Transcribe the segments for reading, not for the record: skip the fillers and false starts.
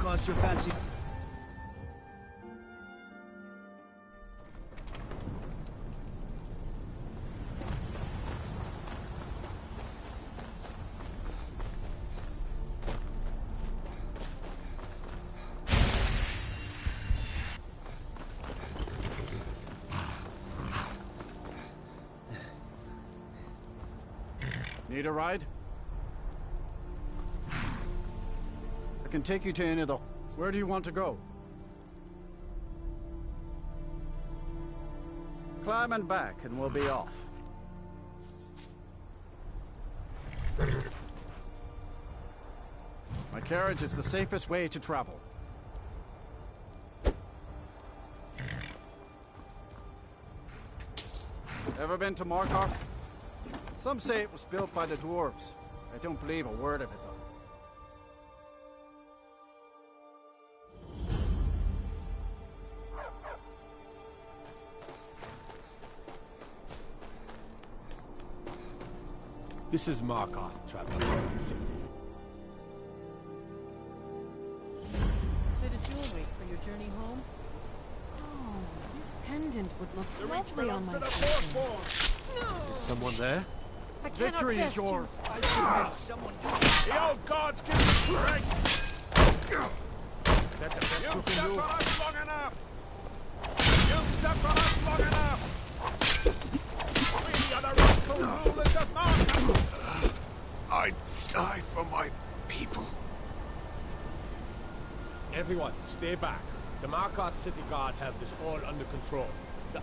caused your fancy... Need a ride? I can take you to any of the... Where do you want to go? Climb and back, and we'll be off. My carriage is the safest way to travel. Ever been to Markarth? Some say it was built by the dwarves. I don't believe a word of it, though. This is Markarth, traveler. Bit of jewelry for your journey home? Oh, this pendant would look lovely on my sister. Is someone there? I cannot Victory is best yours. you. I should make someone do it. The old gods give me strength! That the best You've you can stepped do? on us long enough! You've stepped on us long enough! We are the rightful rulers of Markarth! I die for my people. Everyone, stay back. The Markarth City Guard have this all under control. The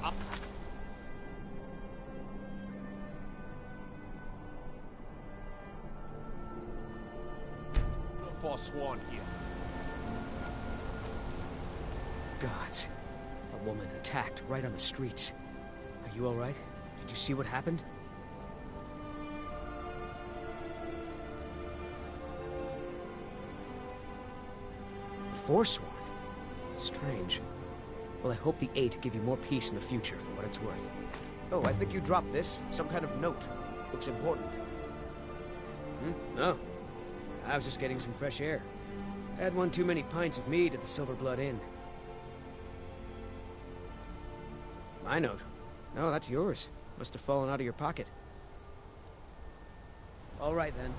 forsworn here. Gods. A woman attacked right on the streets. Are you alright? Did you see what happened? Forsworn? Strange. Well, I hope the Eight give you more peace in the future for what it's worth. Oh, I think you dropped this. Some kind of note. Looks important. No. I was just getting some fresh air. Had one too many pints of mead at the Silver Blood Inn. My note? No, that's yours. Must have fallen out of your pocket. All right, then.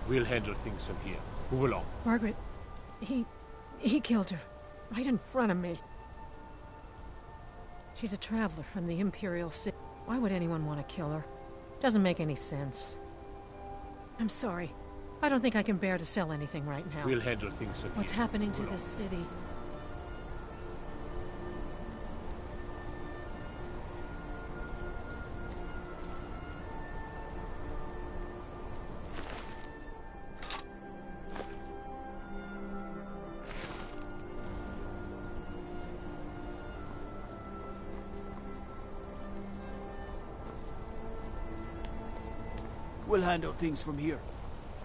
We'll handle things from here. Move along. Margaret, he killed her. Right in front of me. She's a traveler from the Imperial City. Why would anyone want to kill her? Doesn't make any sense. I'm sorry. I don't think I can bear to sell anything right now. We'll handle things from What's here. happening to this city? We'll handle things from here.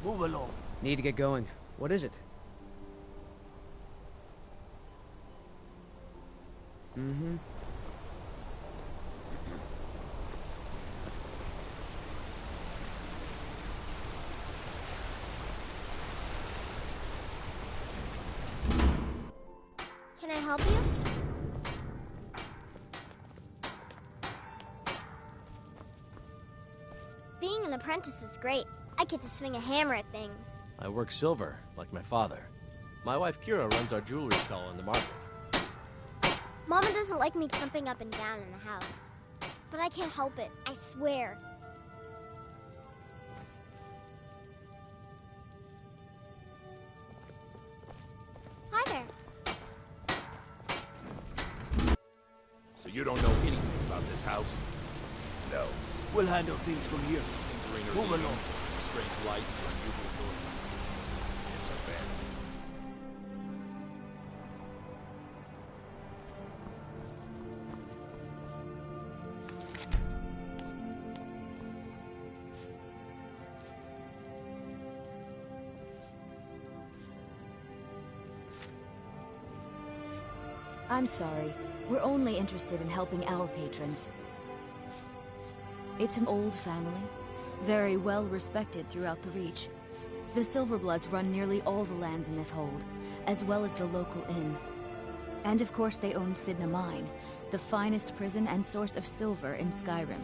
Move along. Need to get going. What is it? Mm-hmm. Can I help you? Being an apprentice is great. I get to swing a hammer at things. I work silver, like my father. My wife Kira runs our jewelry stall in the market. Mama doesn't like me jumping up and down in the house. But I can't help it, I swear. Hi there. So you don't know anything about this house? No. We'll handle things from here. Entering or Move leaving, along. strange lights, unusual noises. It's a bad. I'm sorry. We're only interested in helping our patrons. It's an old family, very well respected throughout the Reach. The Silverbloods run nearly all the lands in this hold, as well as the local inn. And of course they own Sidna Mine, the finest prison and source of silver in Skyrim.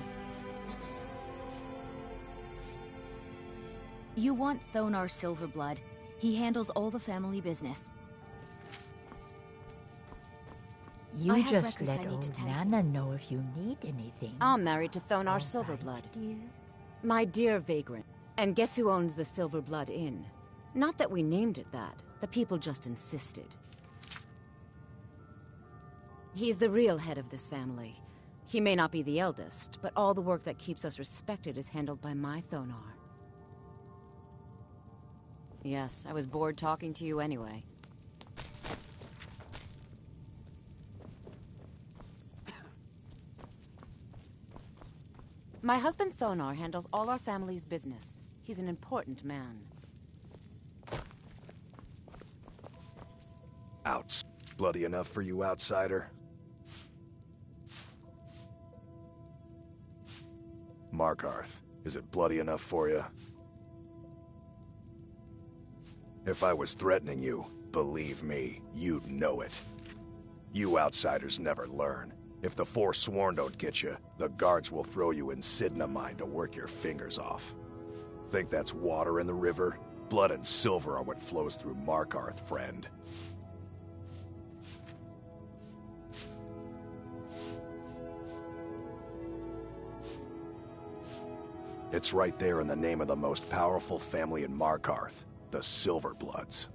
You want Thonar Silverblood. He handles all the family business. You just let old Nana know if you need anything. I'm married to Thonar Silverblood. My dear vagrant. And guess who owns the Silverblood Inn? Not that we named it that. The people just insisted. He's the real head of this family. He may not be the eldest, but all the work that keeps us respected is handled by my Thonar. Yes, I was bored talking to you anyway. My husband Thonar handles all our family's business. He's an important man. Outs. Bloody enough for you, outsider? Markarth, is it bloody enough for you? If I was threatening you, believe me, you'd know it. You outsiders never learn. If the Forsworn don't get you, the guards will throw you in Sidna Mine to work your fingers off. Think that's water in the river? Blood and silver are what flows through Markarth, friend. It's right there in the name of the most powerful family in Markarth, the Silverbloods.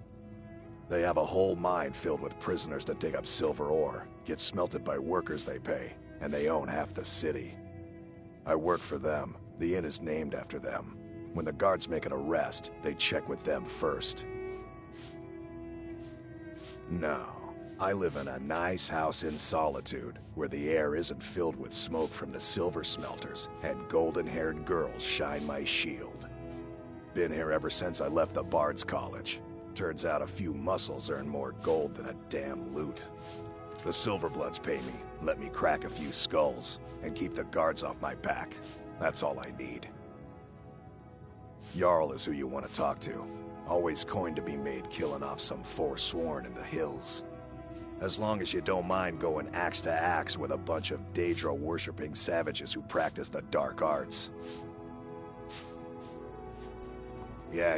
They have a whole mine filled with prisoners to dig up silver ore, get smelted by workers they pay, and they own half the city. I work for them. The inn is named after them. When the guards make an arrest, they check with them first. No, I live in a nice house in solitude, where the air isn't filled with smoke from the silver smelters, and golden-haired girls shine my shield. Been here ever since I left the Bard's College. Turns out a few muscles earn more gold than a damn loot. The Silverbloods pay me, let me crack a few skulls, and keep the guards off my back. That's all I need. Jarl is who you want to talk to. Always coin to be made killing off some Forsworn in the hills. As long as you don't mind going axe to axe with a bunch of Daedra-worshipping savages who practice the dark arts. Yeah.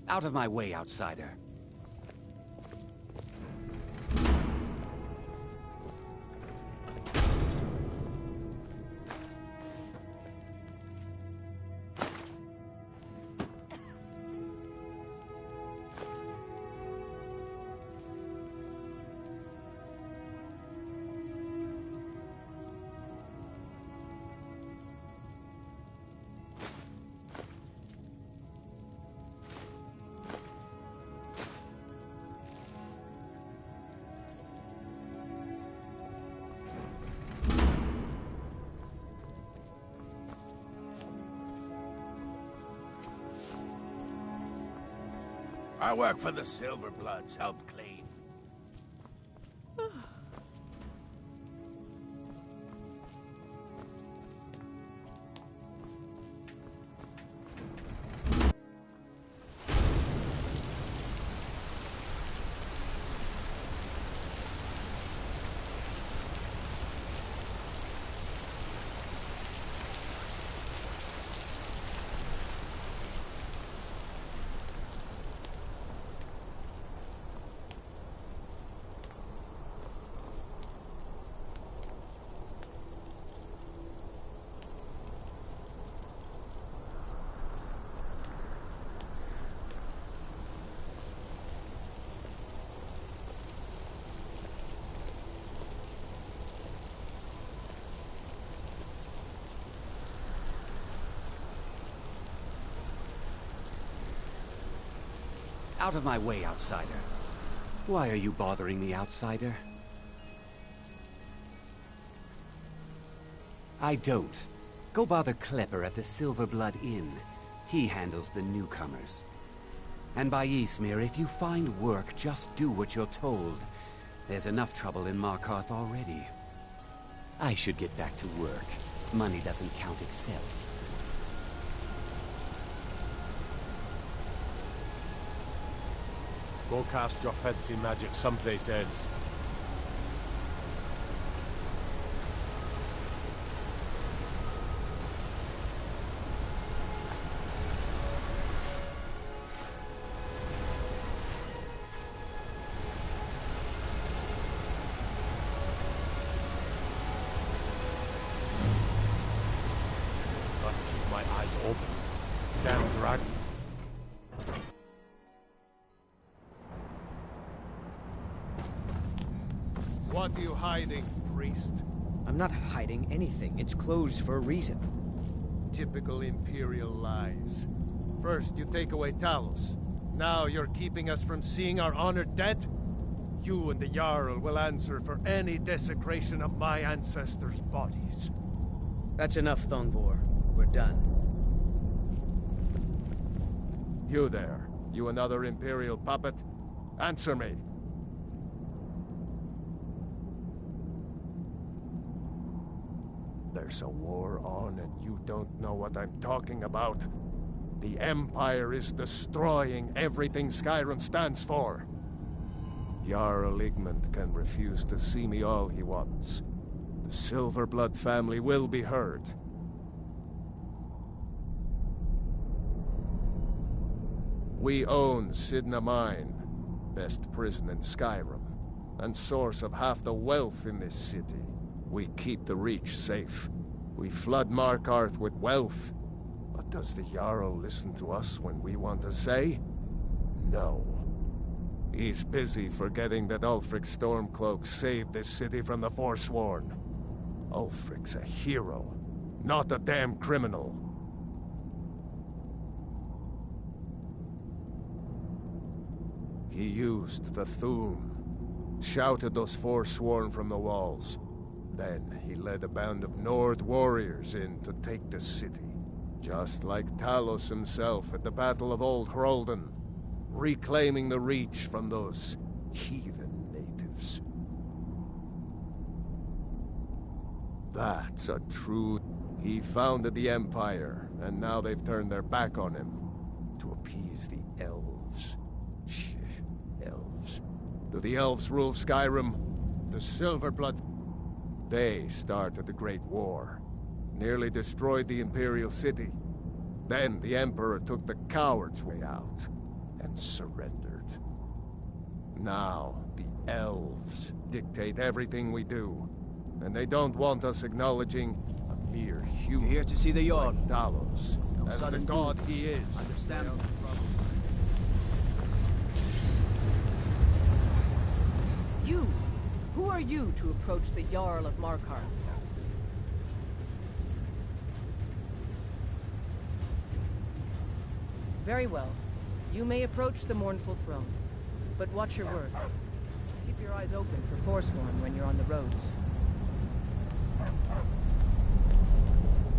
Out of my way, outsider. I work for the Silverbloods, help clean. Out of my way, outsider. Why are you bothering me, outsider? I don't. Go bother Klepper at the Silverblood Inn. He handles the newcomers. And by Ysmir, if you find work, just do what you're told. There's enough trouble in Markarth already. I should get back to work. Money doesn't count itself. Go cast your fancy magic someplace else. Gotta keep my eyes open. Damn dragon. What are you hiding, priest? I'm not hiding anything. It's closed for a reason. Typical Imperial lies. First, you take away Talos. Now you're keeping us from seeing our honored dead? You and the Jarl will answer for any desecration of my ancestors' bodies. That's enough, Thongvor. We're done. You there. You another Imperial puppet? Answer me. There's a war on and you don't know what I'm talking about. The Empire is destroying everything Skyrim stands for. Jarl Igmund can refuse to see me all he wants. The Silverblood family will be heard. We own Sidna Mine, best prison in Skyrim, and source of half the wealth in this city. We keep the Reach safe. We flood Markarth with wealth. But does the Jarl listen to us when we want to say? No. He's busy forgetting that Ulfric Stormcloak saved this city from the Forsworn. Ulfric's a hero, not a damn criminal. He used the Thun, shouted those Forsworn from the walls. Then he led a band of Nord warriors in to take the city. Just like Talos himself at the Battle of Old Hroldan, reclaiming the Reach from those heathen natives. That's a true... He founded the Empire, and now they've turned their back on him to appease the elves. Elves. Do the elves rule Skyrim? The Silverblood... They started the Great War, nearly destroyed the Imperial City. Then the Emperor took the coward's way out and surrendered. Now the elves dictate everything we do, and they don't want us acknowledging a mere human. You're here to see the Jarl. Like Talos, No as the sudden god move. he is. Understand? You! Who are you to approach the Jarl of Markarth? Very well. You may approach the mournful throne. But watch your words. Keep your eyes open for Forsworn when you're on the roads.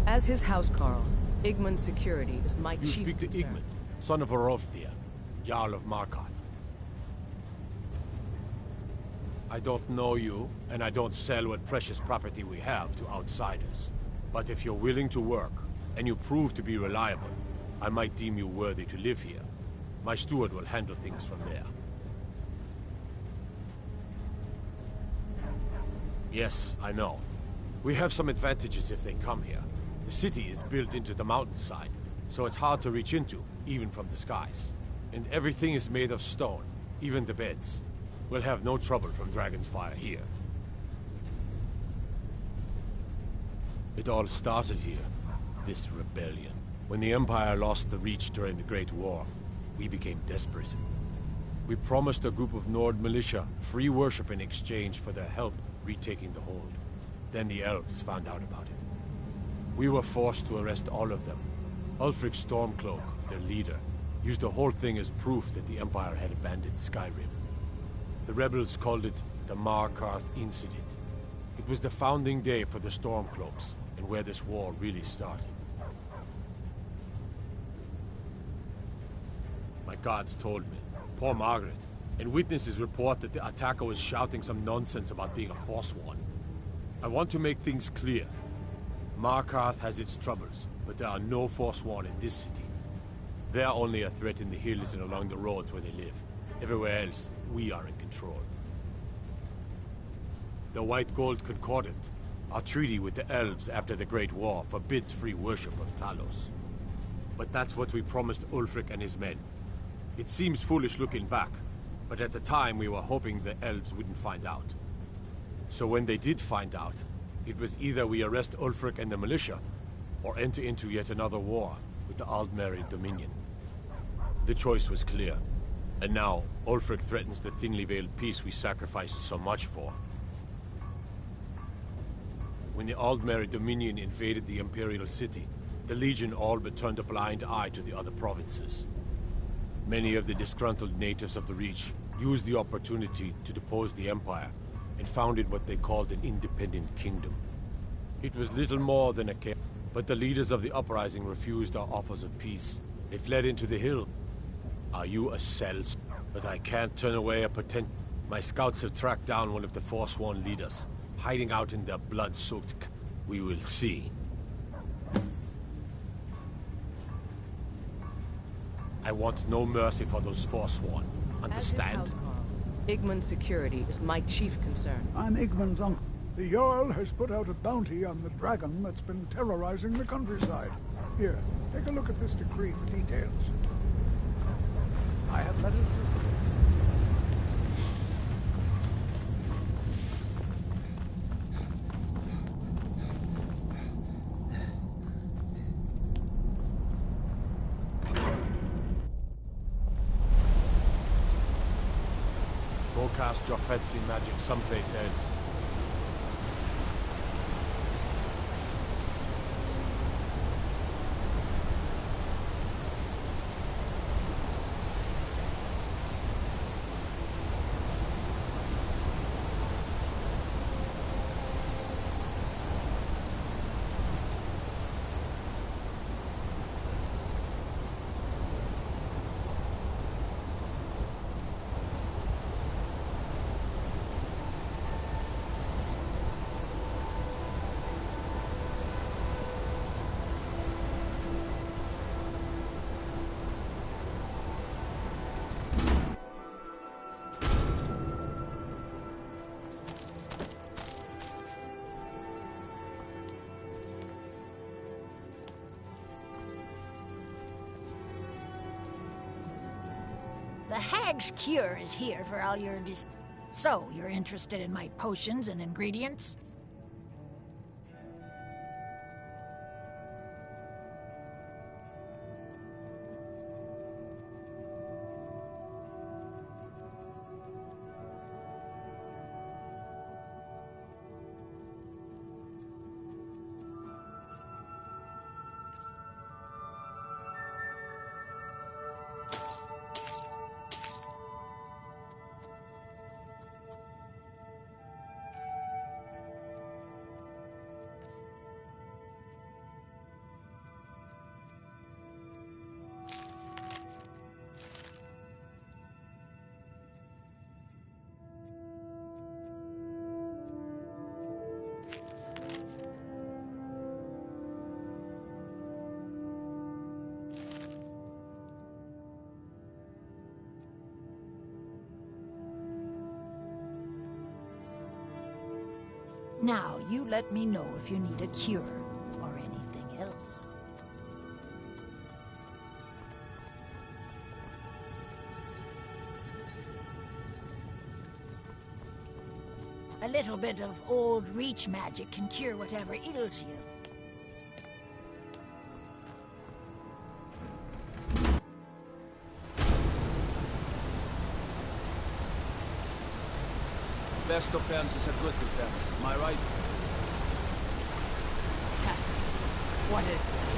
As his housecarl, Igmund's security is my You chief speak to concern. Igmund, son of Arolfdir, Jarl of Markarth. I don't know you, and I don't sell what precious property we have to outsiders. But if you're willing to work, and you prove to be reliable, I might deem you worthy to live here. My steward will handle things from there. Yes, I know. We have some advantages if they come here. The city is built into the mountainside, so it's hard to reach into, even from the skies. And everything is made of stone, even the beds. We'll have no trouble from Dragon's Fire here. It all started here, this rebellion. When the Empire lost the Reach during the Great War, we became desperate. We promised a group of Nord militia free worship in exchange for their help retaking the hold. Then the elves found out about it. We were forced to arrest all of them. Ulfric Stormcloak, their leader, used the whole thing as proof that the Empire had abandoned Skyrim. The rebels called it the Markarth Incident. It was the founding day for the Stormcloaks, and where this war really started. My guards told me. Poor Margaret. And witnesses report that the attacker was shouting some nonsense about being a Forsworn. I want to make things clear. Markarth has its troubles, but there are no Forsworn in this city. They are only a threat in the hills and along the roads where they live. Everywhere else, we are in control. The White Gold Concordant, our treaty with the elves after the Great War, forbids free worship of Talos. But that's what we promised Ulfric and his men. It seems foolish looking back, but at the time we were hoping the elves wouldn't find out. So when they did find out, it was either we arrest Ulfric and the militia, or enter into yet another war with the Aldmeri Dominion. The choice was clear, and now Ulfric threatens the thinly veiled peace we sacrificed so much for. When the Aldmeri Dominion invaded the Imperial City, the Legion all but turned a blind eye to the other provinces. Many of the disgruntled natives of the Reach used the opportunity to depose the Empire and founded what they called an independent kingdom. It was little more than a chaos, but the leaders of the uprising refused our offers of peace. They fled into the hill. Are you a cell? But I can't turn away a potential. My scouts have tracked down one of the Forsworn leaders, hiding out in their blood-soaked We will see. I want no mercy for those Forsworn. Understand? Igman's security is my chief concern. I'm Igman's uncle. The Jarl has put out a bounty on the dragon that's been terrorizing the countryside. Here, take a look at this decree for details. I have letters. Go cast your fancy magic someplace else. The Hag's Cure is here for all your So, you're interested in my potions and ingredients? Now, you let me know if you need a cure or anything else. A little bit of old Reach magic can cure whatever ails you. Best defense is a good defense. Am I right? What is this?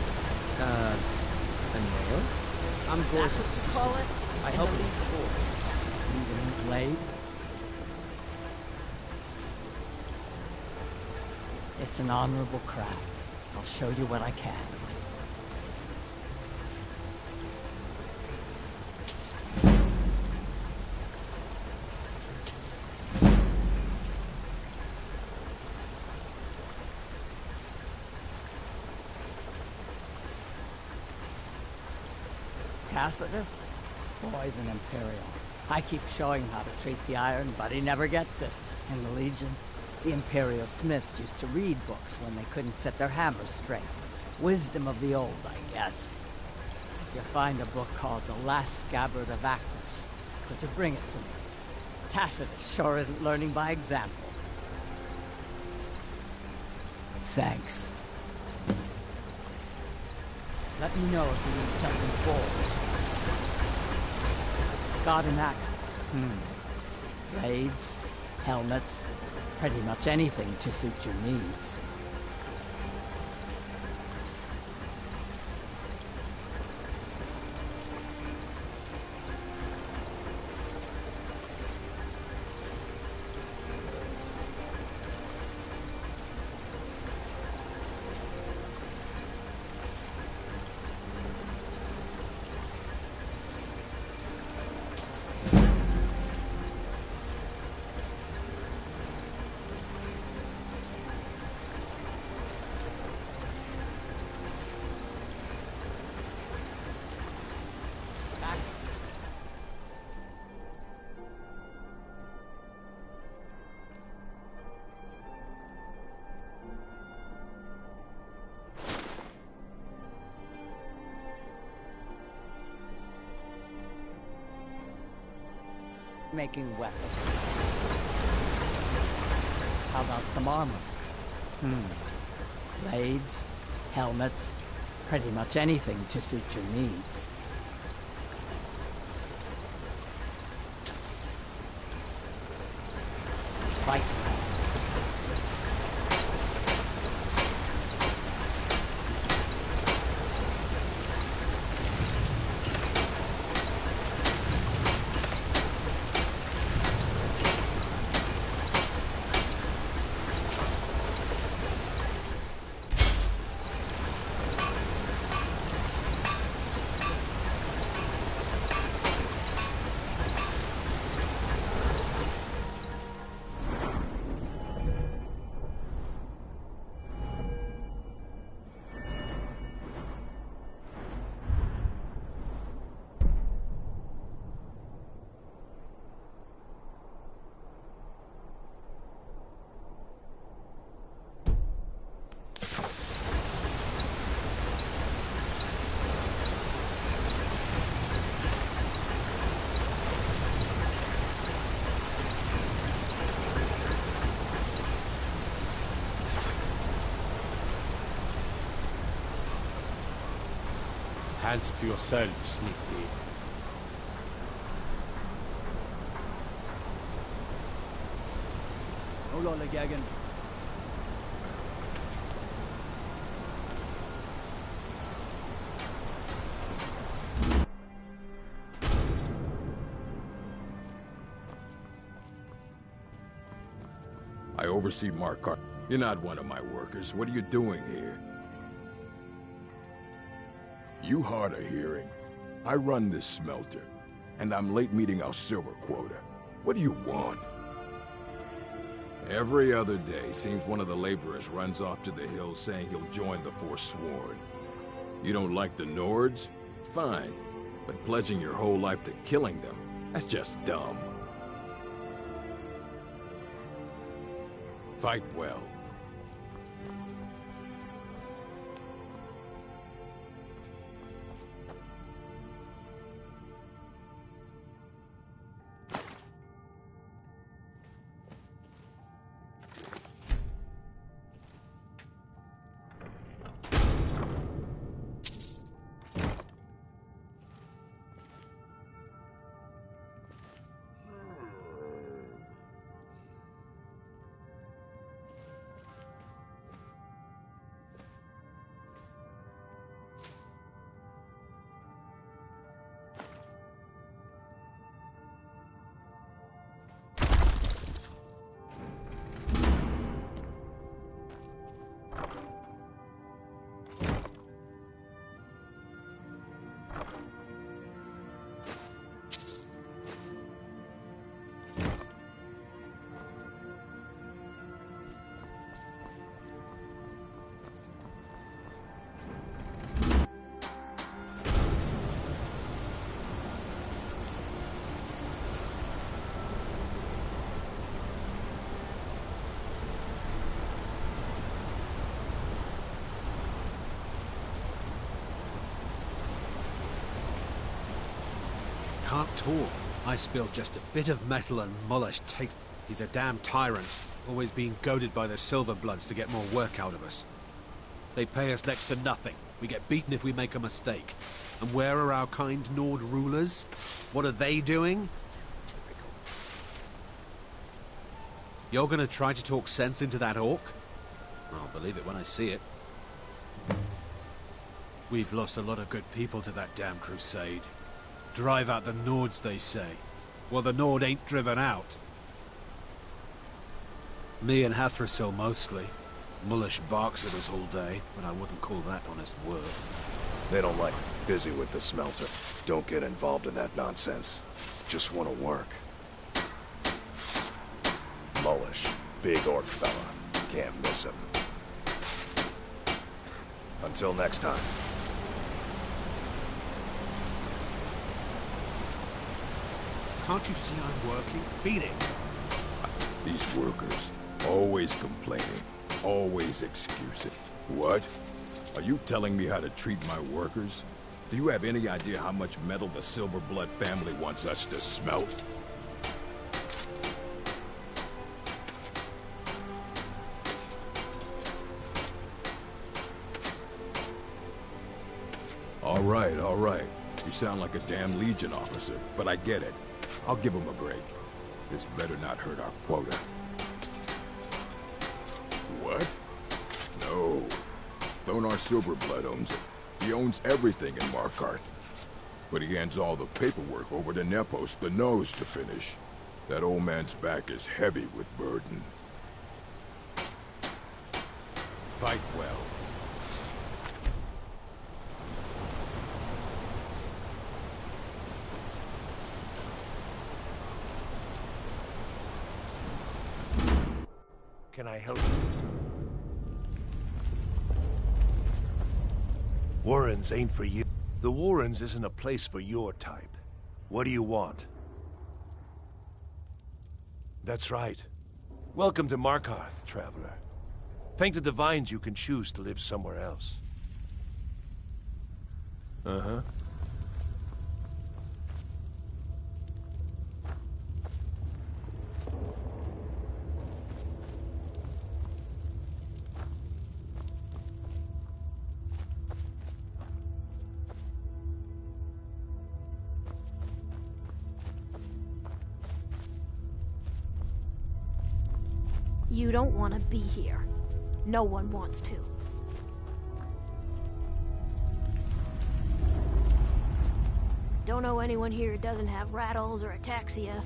A nail? I'm Gor's assistant. I help lead the board. Need a new blade? It's an honorable craft. I'll show you what I can. Tacitus? Boy's an Imperial. I keep showing him how to treat the iron, but he never gets it. In the Legion, the Imperial smiths used to read books when they couldn't set their hammers straight. Wisdom of the old, I guess. If you find a book called The Last Scabbard of Actors, could you bring it to me? Tacitus sure isn't learning by example. Thanks. Let me know if you need something forged. Got an axe. Blades, helmets, pretty much anything to suit your needs. Making weapons. How about some armor? Blades, helmets, pretty much anything to suit your needs. Fight. Hands to yourself, sneak thief. No lollygagging. I oversee Markarth. You're not one of my workers. What are you doing here? You hard of hearing? I run this smelter, and I'm late meeting our silver quota. What do you want? Every other day, seems one of the laborers runs off to the hills saying he'll join the Forsworn. You don't like the Nords? Fine. But pledging your whole life to killing them, that's just dumb. Fight well. can't talk. I spilled just a bit of metal and Mullish takes... He's a damn tyrant, always being goaded by the Silverbloods to get more work out of us. They pay us next to nothing. We get beaten if we make a mistake. And where are our kind Nord rulers? What are they doing? You're gonna try to talk sense into that orc? I'll believe it when I see it. We've lost a lot of good people to that damn crusade. Drive out the Nords, they say. Well, the Nord ain't driven out. Me and Hathrasil mostly. Mullish barks at us all day, but I wouldn't call that honest work. They don't like busy with the smelter. Don't get involved in that nonsense. Just want to work. Mullish, big orc fella. Can't miss him. Until next time. Can't you see I'm working? Beat it! These workers, always complaining, always excusing. What? Are you telling me how to treat my workers? Do you have any idea how much metal the Silverblood family wants us to smelt? All right. You sound like a damn Legion officer, but I get it. I'll give him a break. This better not hurt our quota. What? No. Thonar Silverblood owns it. He owns everything in Markarth. But he hands all the paperwork over to Nepos, the Nose, to finish. That old man's back is heavy with burden. Fight well. Can I help you? Warrens ain't for you. The Warrens isn't a place for your type. What do you want? That's right. Welcome to Markarth, traveler. Thank the Divines you can choose to live somewhere else. Uh-huh. You don't want to be here. No one wants to. Don't know anyone here who doesn't have rattles or ataxia.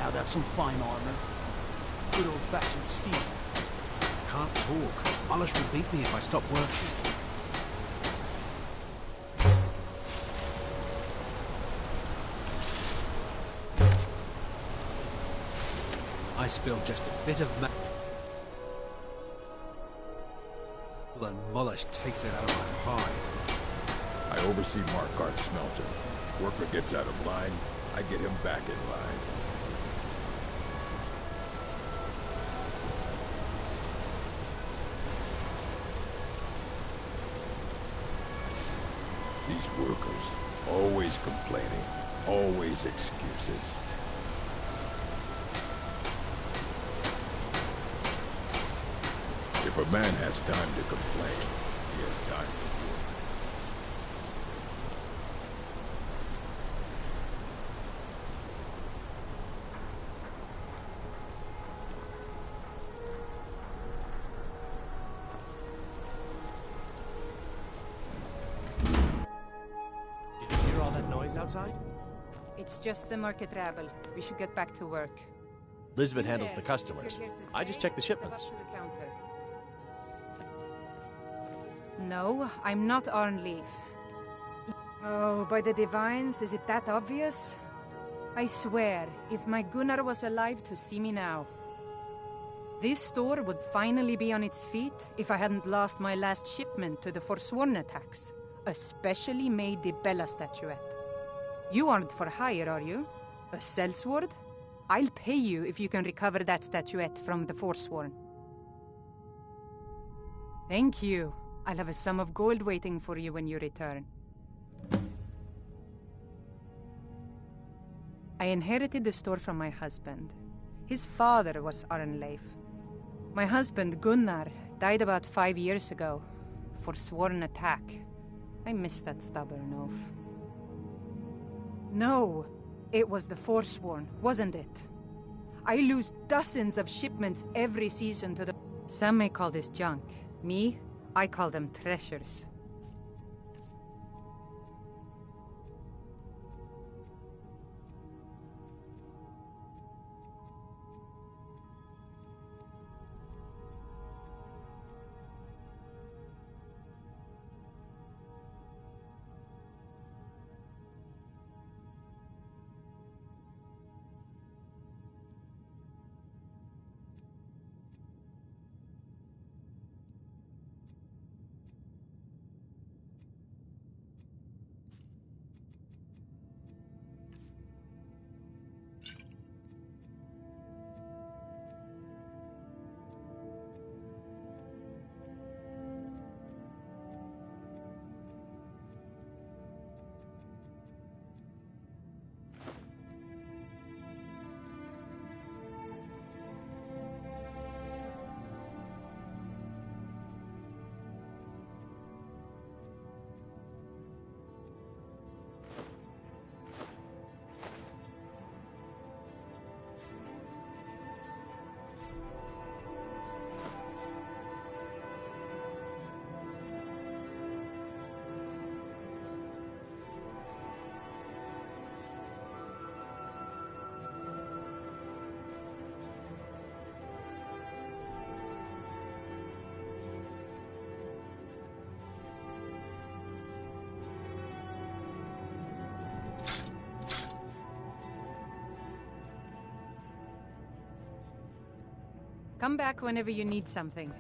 Now that's some fine armor. Good old-fashioned steel. Can't talk. Molish will beat me if I stop working. I spilled just a bit of metal and Molish takes it out of my hide. I oversee Markarth's smelter. Worker gets out of line, I get him back in line. These workers, always complaining, always excuses. If a man has time to complain, he has time to work. Did you hear all that noise outside? It's just the market rabble. We should get back to work. Lisbeth handles the customers. I just check the shipments. No, I'm not on leave. Oh, by the divines, is it that obvious? I swear, if my Gunnar was alive to see me now. This store would finally be on its feet if I hadn't lost my last shipment to the Forsworn attacks. A specially made Dibella statuette. You aren't for hire, are you? A sellsword? I'll pay you if you can recover that statuette from the Forsworn. Thank you. I'll have a sum of gold waiting for you when you return. I inherited the store from my husband. His father was Arnleif. My husband, Gunnar, died about 5 years ago. Forsworn attack. I miss that stubborn oaf. No, it was the Forsworn, wasn't it? I lose dozens of shipments every season to the... Some may call this junk. Me, I call them treasures. Come back whenever you need something.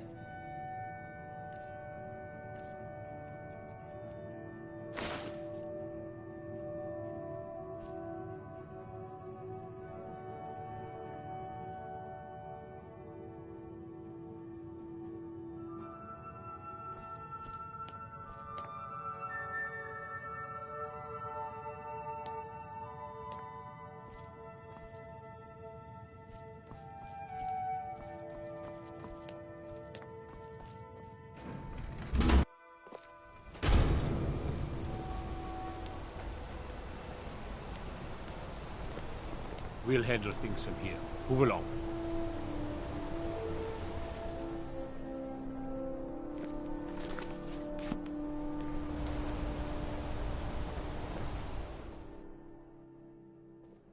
We'll handle things from here. Move along.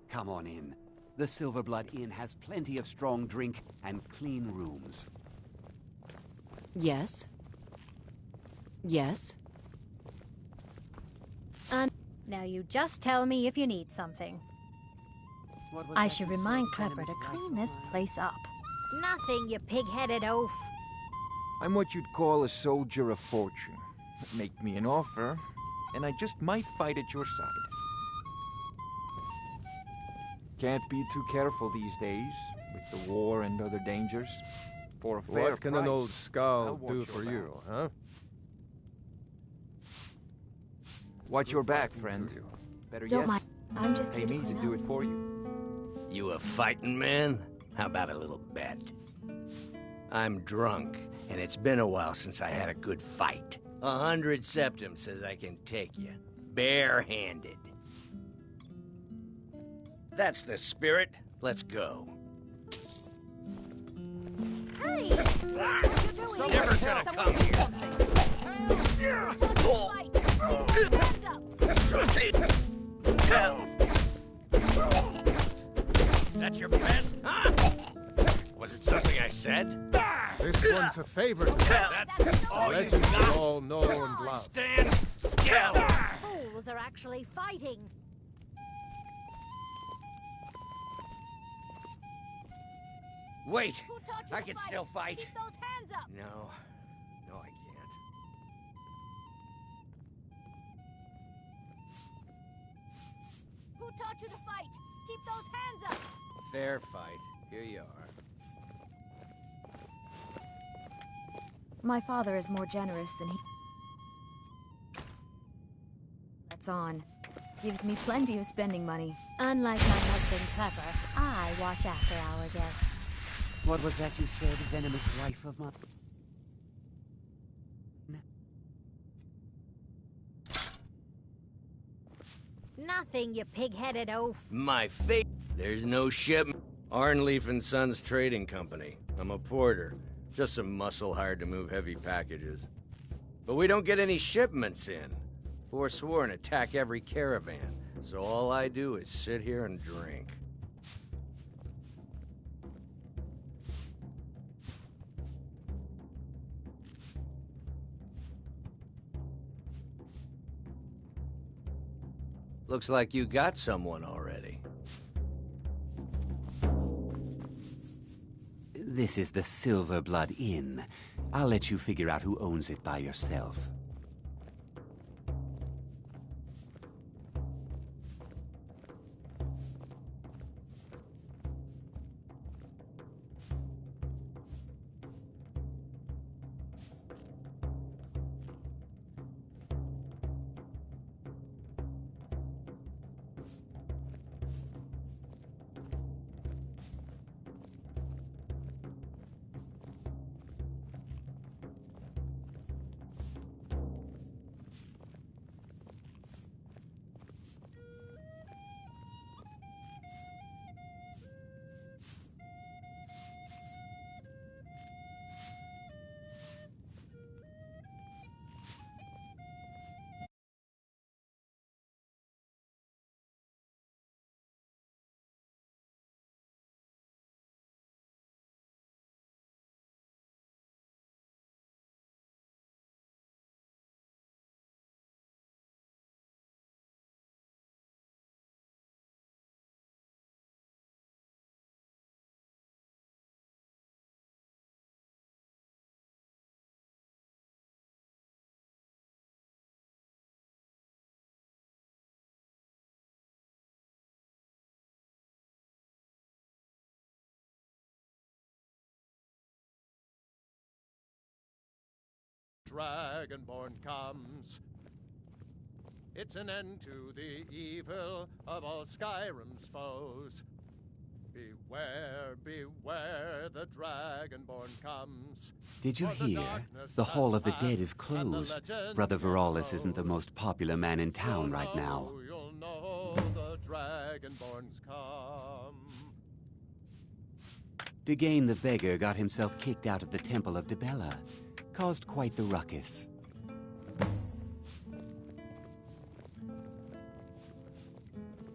Come on in. The Silverblood Inn has plenty of strong drink and clean rooms. Yes? Yes? Now you just tell me if you need something. I should remind Klepper to clean this place up. Nothing, you pig-headed oaf. I'm what you'd call a soldier of fortune. Make me an offer, and I just might fight at your side. Can't be too careful these days, with the war and other dangers. For a fair What can price, an old skull I'll do watch for your you, back. huh? Watch your back, friend. Better Don't yet, mind. I'm just pay here to me to clean do up. it for you. You a fighting man? How about a little bet? I'm drunk, and it's been a while since I had a good fight. 100 septum says I can take you, bare-handed. That's the spirit. Let's go. Hey! Never should have come here. That's your best, huh? Was it something I said? This one's a favorite. That's all you Legend we got. all know and love. Stand still. Fools are actually fighting. Wait, Who taught you I to can fight? still fight. Keep those hands up. No, I can't. Who taught you to fight? Keep those hands up. Fair fight. Here you are. My father is more generous than he... That's on. Gives me plenty of spending money. Unlike my husband, Klepper, I watch after our guests. What was that you said, venomous wife of mine? Nothing, you pig-headed oaf. My fate. There's no ship. Arnleaf and Sons Trading Company. I'm a porter. Just some muscle hired to move heavy packages. But we don't get any shipments in. Forsworn attack every caravan. So all I do is sit here and drink. Looks like you got someone already. This is the Silverblood Inn. I'll let you figure out who owns it by yourself. Dragonborn comes. It's an end to the evil of all Skyrim's foes. Beware, beware, the Dragonborn comes. Did you For the hear? darkness The Hall of the has Dead is passed, and the closed. legend Brother Veralis grows. isn't the most popular man in town right now. You'll know the Dragonborn's come. Degane the Beggar got himself kicked out of the Temple of Dibella. Caused quite the ruckus.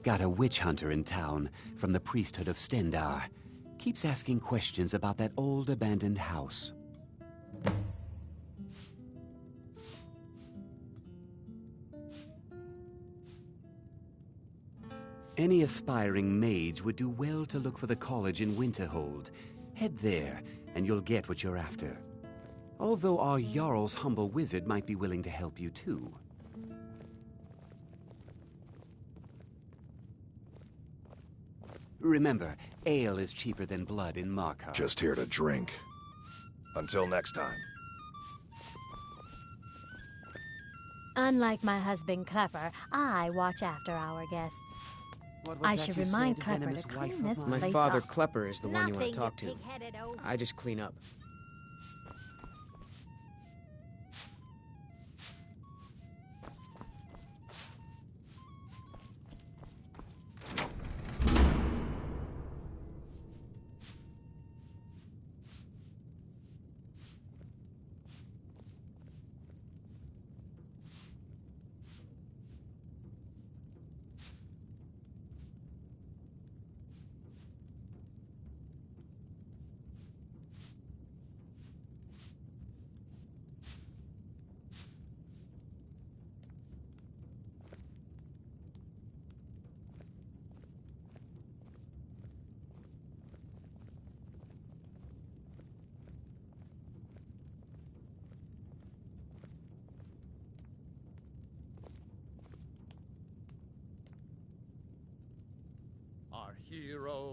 Got a witch hunter in town from the priesthood of Stendarr. Keeps asking questions about that old abandoned house. Any aspiring mage would do well to look for the college in Winterhold. Head there, and you'll get what you're after. Although our Jarl's humble wizard might be willing to help you too. Remember, ale is cheaper than blood in Markarth. Just here to drink. Until next time. Unlike my husband Klepper, I watch after our guests. I should remind Klepper to clean this place up. My father Klepper is the one you want to Nothing, talk you to. pig-headed oaf. I just clean up.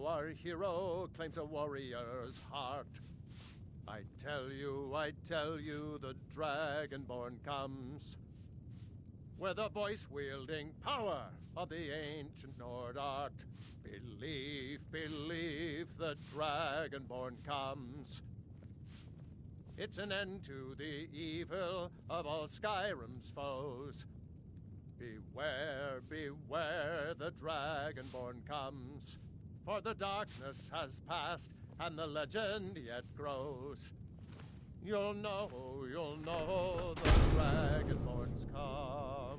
Our hero claims a warrior's heart. I tell you, the Dragonborn comes. Where the voice-wielding power of the ancient Nord art. Believe, the Dragonborn comes. It's an end to the evil of all Skyrim's foes. Beware, the Dragonborn comes. For the darkness has passed, and the legend yet grows. You'll know the Dragonborn's come.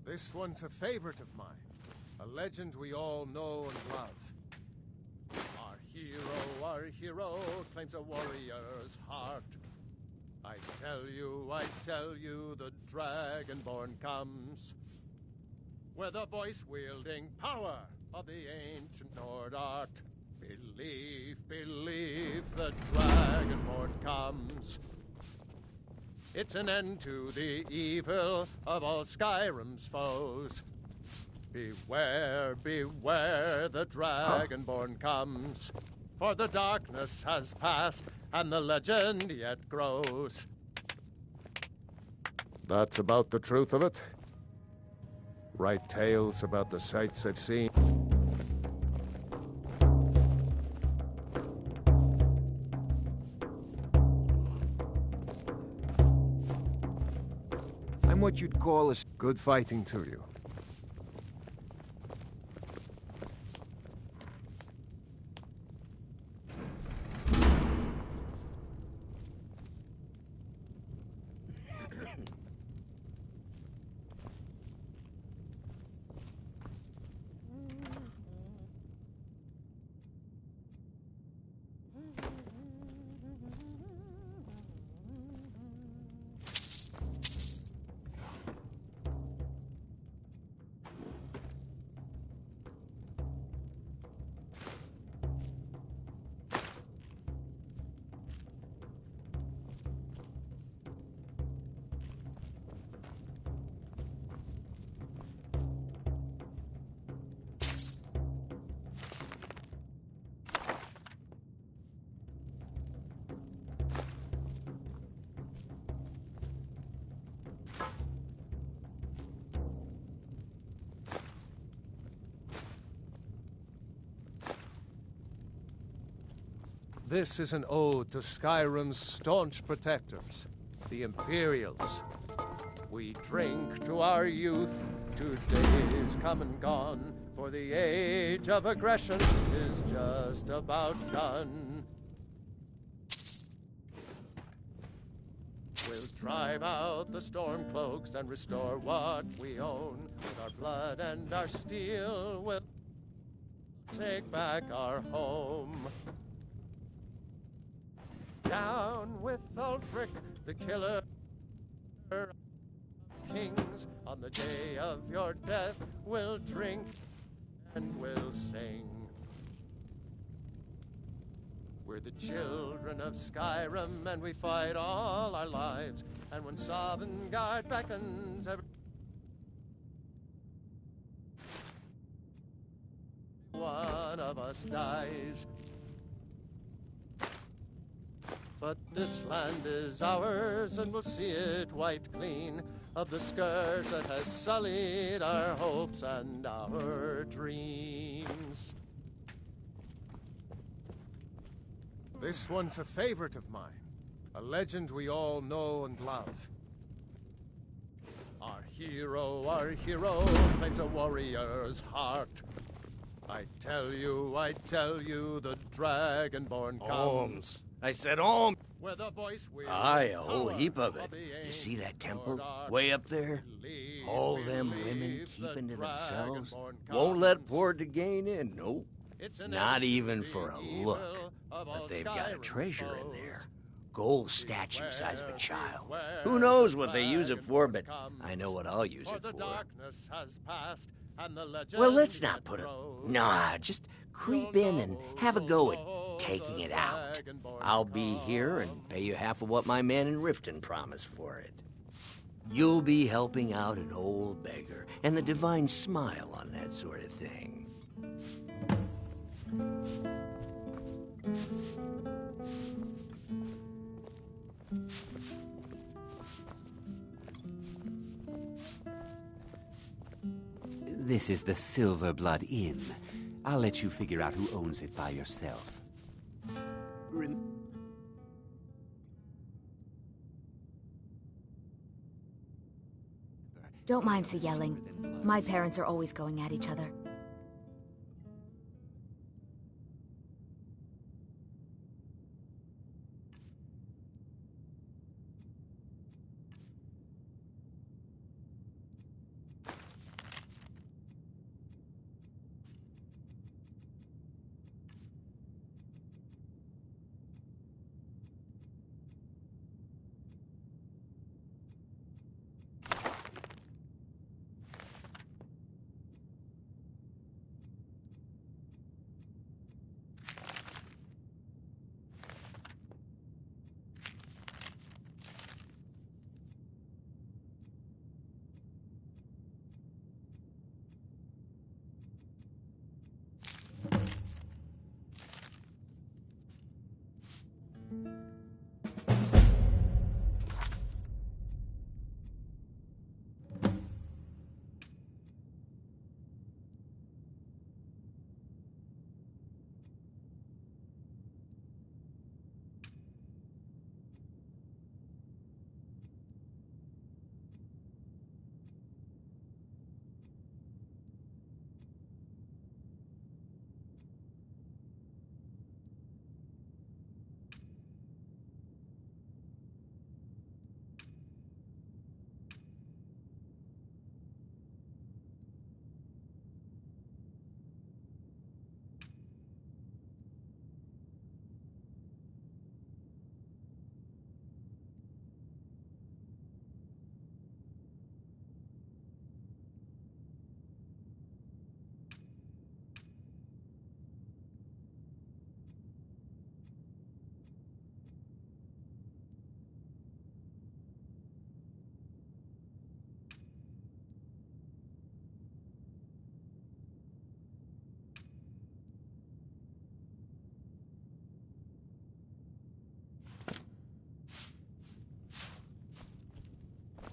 This one's a favorite of mine, a legend we all know and love. Our hero claims a warrior's heart. I tell you, the Dragonborn comes. Where the voice-wielding power of the ancient Nord art. Believe, the Dragonborn comes. It's an end to the evil of all Skyrim's foes. Beware, the Dragonborn comes. For the darkness has passed, and the legend yet grows. That's about the truth of it. Write tales about the sights I've seen. I'm what you'd call a... Good fighting to you. This is an ode to Skyrim's staunch protectors, the Imperials. We drink to our youth, to days come and gone, for the age of aggression is just about done. We'll drive out the stormcloaks and restore what we own. With our blood and our steel, we'll take back our home. Down with Ulfric, the killer of kings. On the day of your death, we'll drink and we'll sing. We're the children of Skyrim, and we fight all our lives. And when Sovngarde beckons, every one of us dies. But this land is ours, and we'll see it wiped clean of the scourge that has sullied our hopes and our dreams. This one's a favorite of mine, a legend we all know and love. Our hero, claims a warrior's heart. I tell you, the Dragonborn comes. I said Om. With a voice we'll Aye, a whole heap of it. You see that temple way up there? All them women keeping to themselves. Won't let poor Degain in, nope. Not even for a look. But they've got a treasure in there. Gold statue size of a child. Who knows what they use it for, but I know what I'll use it for. Well, let's not put it... Nah, just creep in and have a go at taking it out. I'll be here and pay you half of what my man in Riften promised for it. You'll be helping out an old beggar, and the divine smile on that sort of thing. This is the Silverblood Inn. I'll let you figure out who owns it by yourself. Don't mind the yelling. My parents are always going at each other.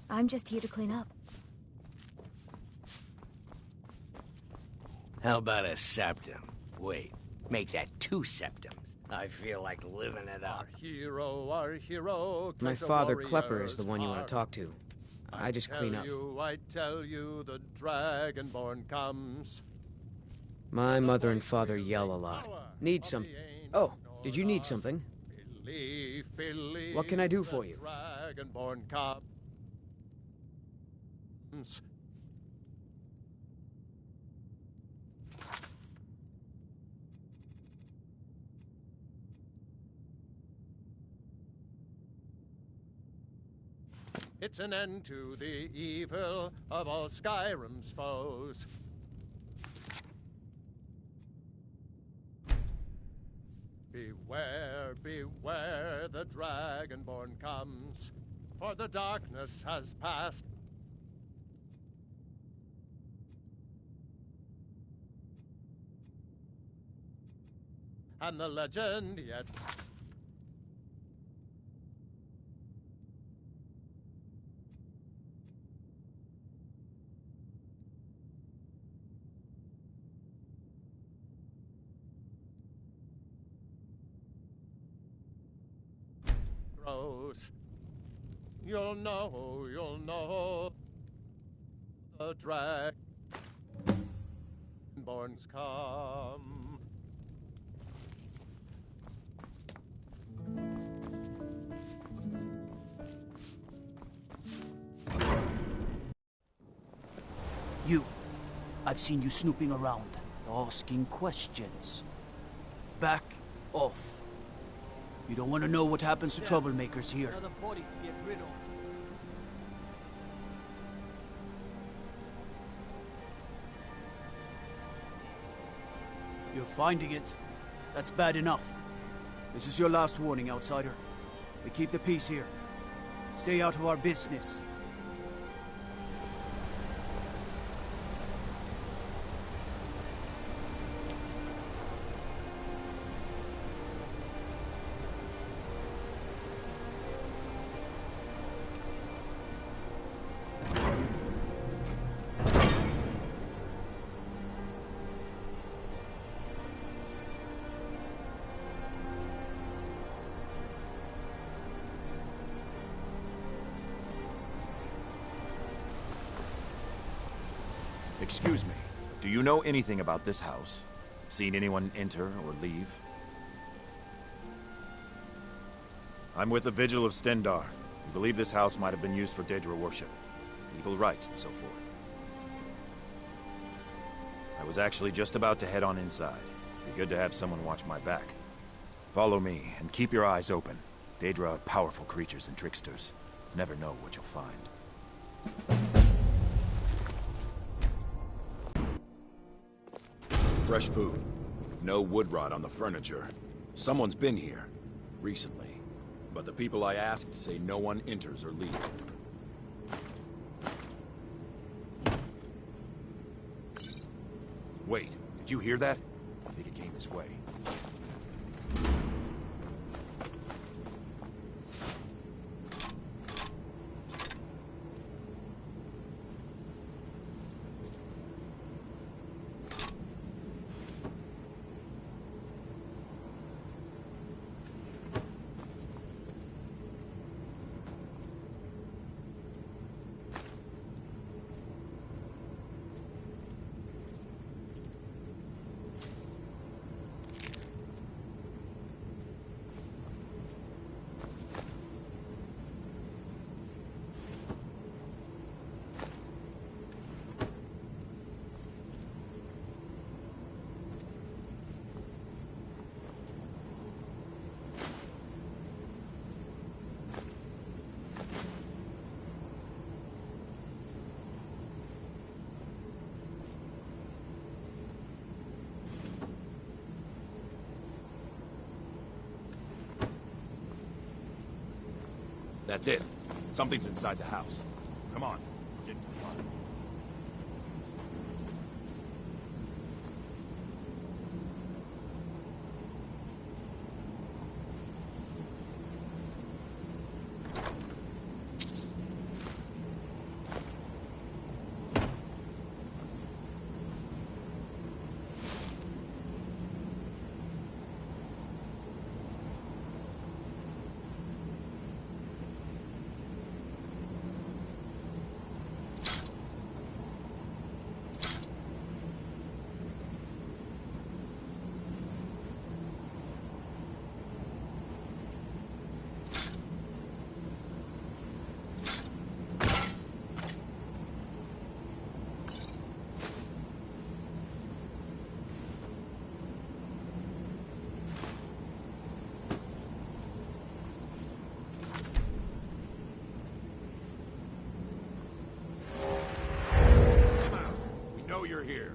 I'm just here to clean up. How about a septum? Wait, make that 2 septums. I feel like living it up. Our hero. My father, Klepper, is the one you want to talk to. I just clean up. I tell you, the Dragonborn comes. My mother and father yell a lot. Need some... Oh, did you need something? What can I do for you? Dragonborn comes. It's an end to the evil of all Skyrim's foes. Beware, beware, the Dragonborn comes, for the darkness has passed. And the legend yet... grows. You'll know, the Dragonborns come. You. I've seen you snooping around, asking questions. Back off. You don't want to know what happens to troublemakers here. Another body to get rid of. You're finding it. That's bad enough. This is your last warning, outsider. We keep the peace here. Stay out of our business. Excuse me, do you know anything about this house? Seen anyone enter or leave? I'm with the Vigil of Stendar. We believe this house might have been used for Daedra worship, evil rites and so forth. I was actually just about to head on inside. Be good to have someone watch my back. Follow me, and keep your eyes open. Daedra are powerful creatures and tricksters. Never know what you'll find. Fresh food. No wood rot on the furniture. Someone's been here. Recently. But the people I asked say no one enters or leaves. Wait, did you hear that? I think it came this way. That's it. Something's inside the house. Come on. Get to the front. here.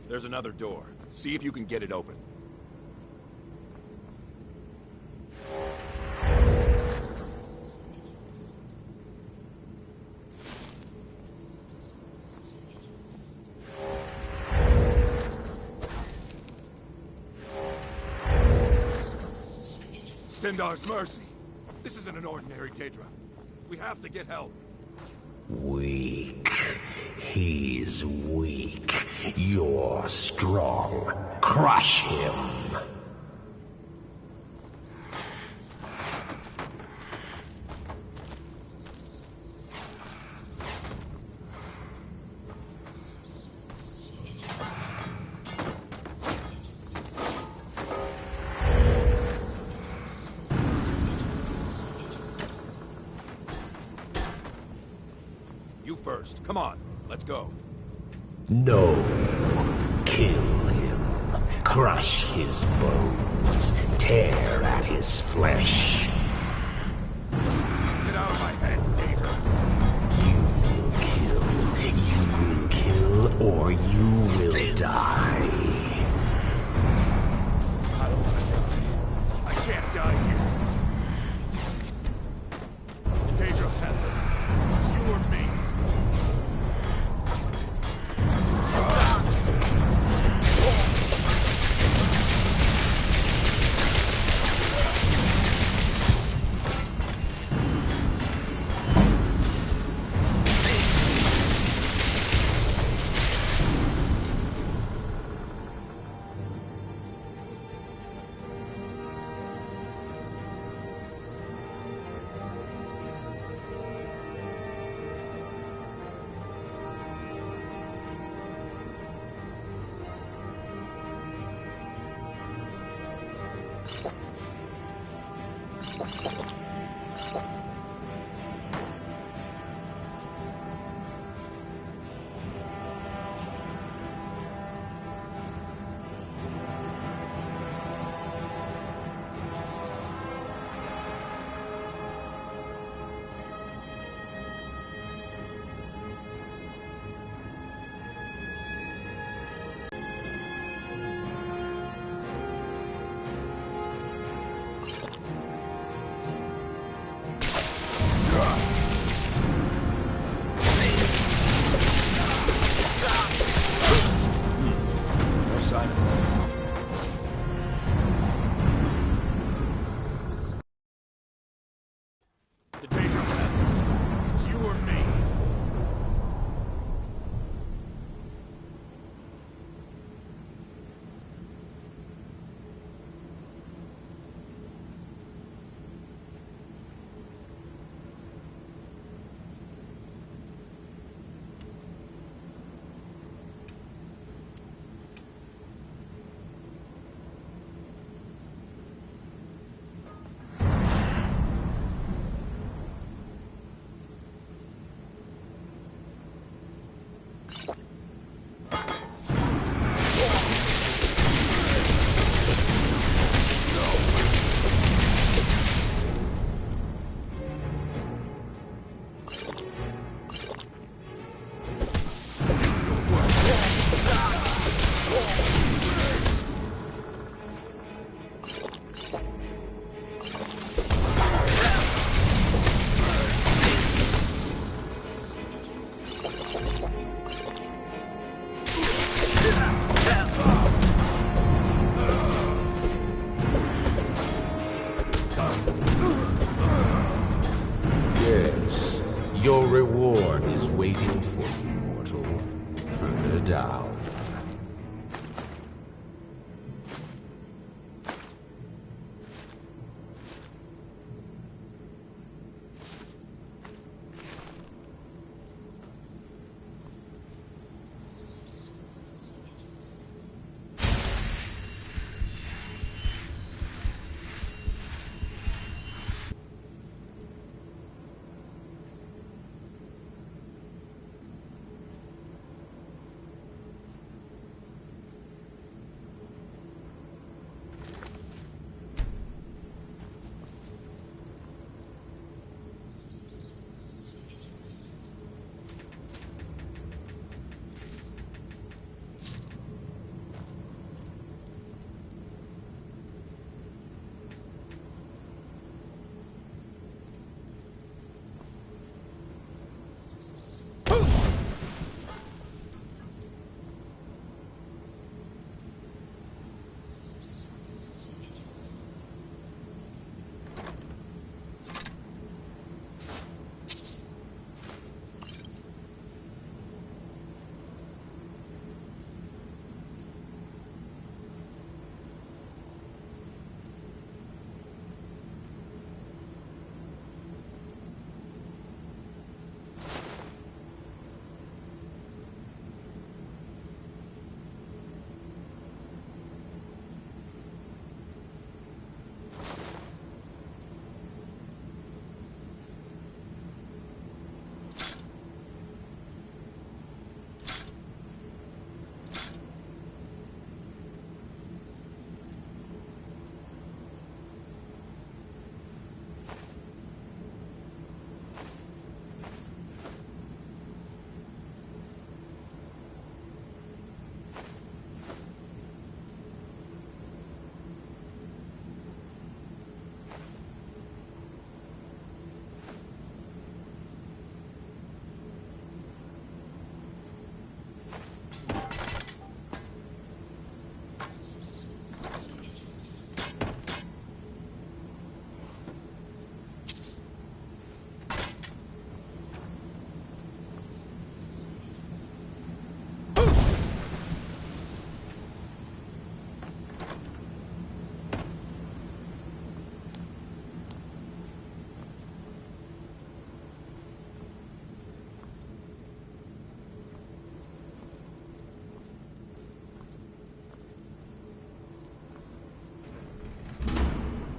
There's another door. See if you can get it open. Stendar's mercy. This isn't an ordinary Daedra. We have to get help. Weak. He's weak. You're strong. Crush him. You first. Come on. Let's go. No. Kill him. Crush his bones. Tear at his flesh. Get out of my head, Daedra. You will kill, or you will die. I don't want to die. I can't die here. Daedra has us. It's you or me. The Daedra has us. It's you or me. Yes, your reward is waiting for you, mortal. Further down.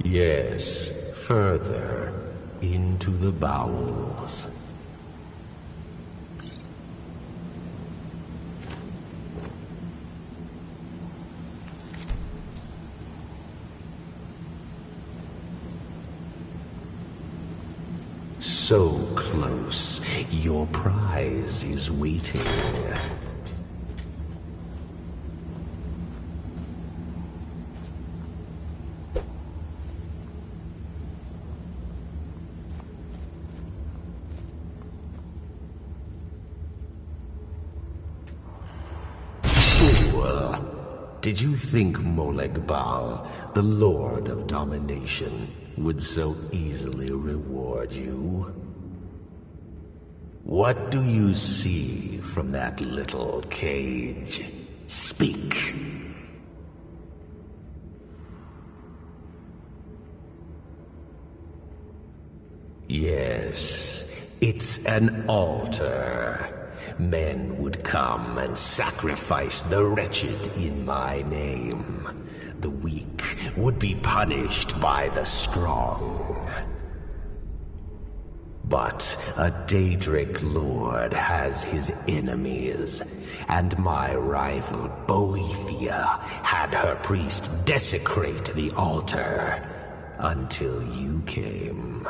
Yes, further into the bowels. So close, your prize is waiting. Did you think Molegbal, the Lord of Domination, would so easily reward you? What do you see from that little cage? Speak. Yes, it's an altar. Men would come and sacrifice the wretched in my name. The weak would be punished by the strong. But a Daedric lord has his enemies, and my rival Boethia had her priest desecrate the altar until you came.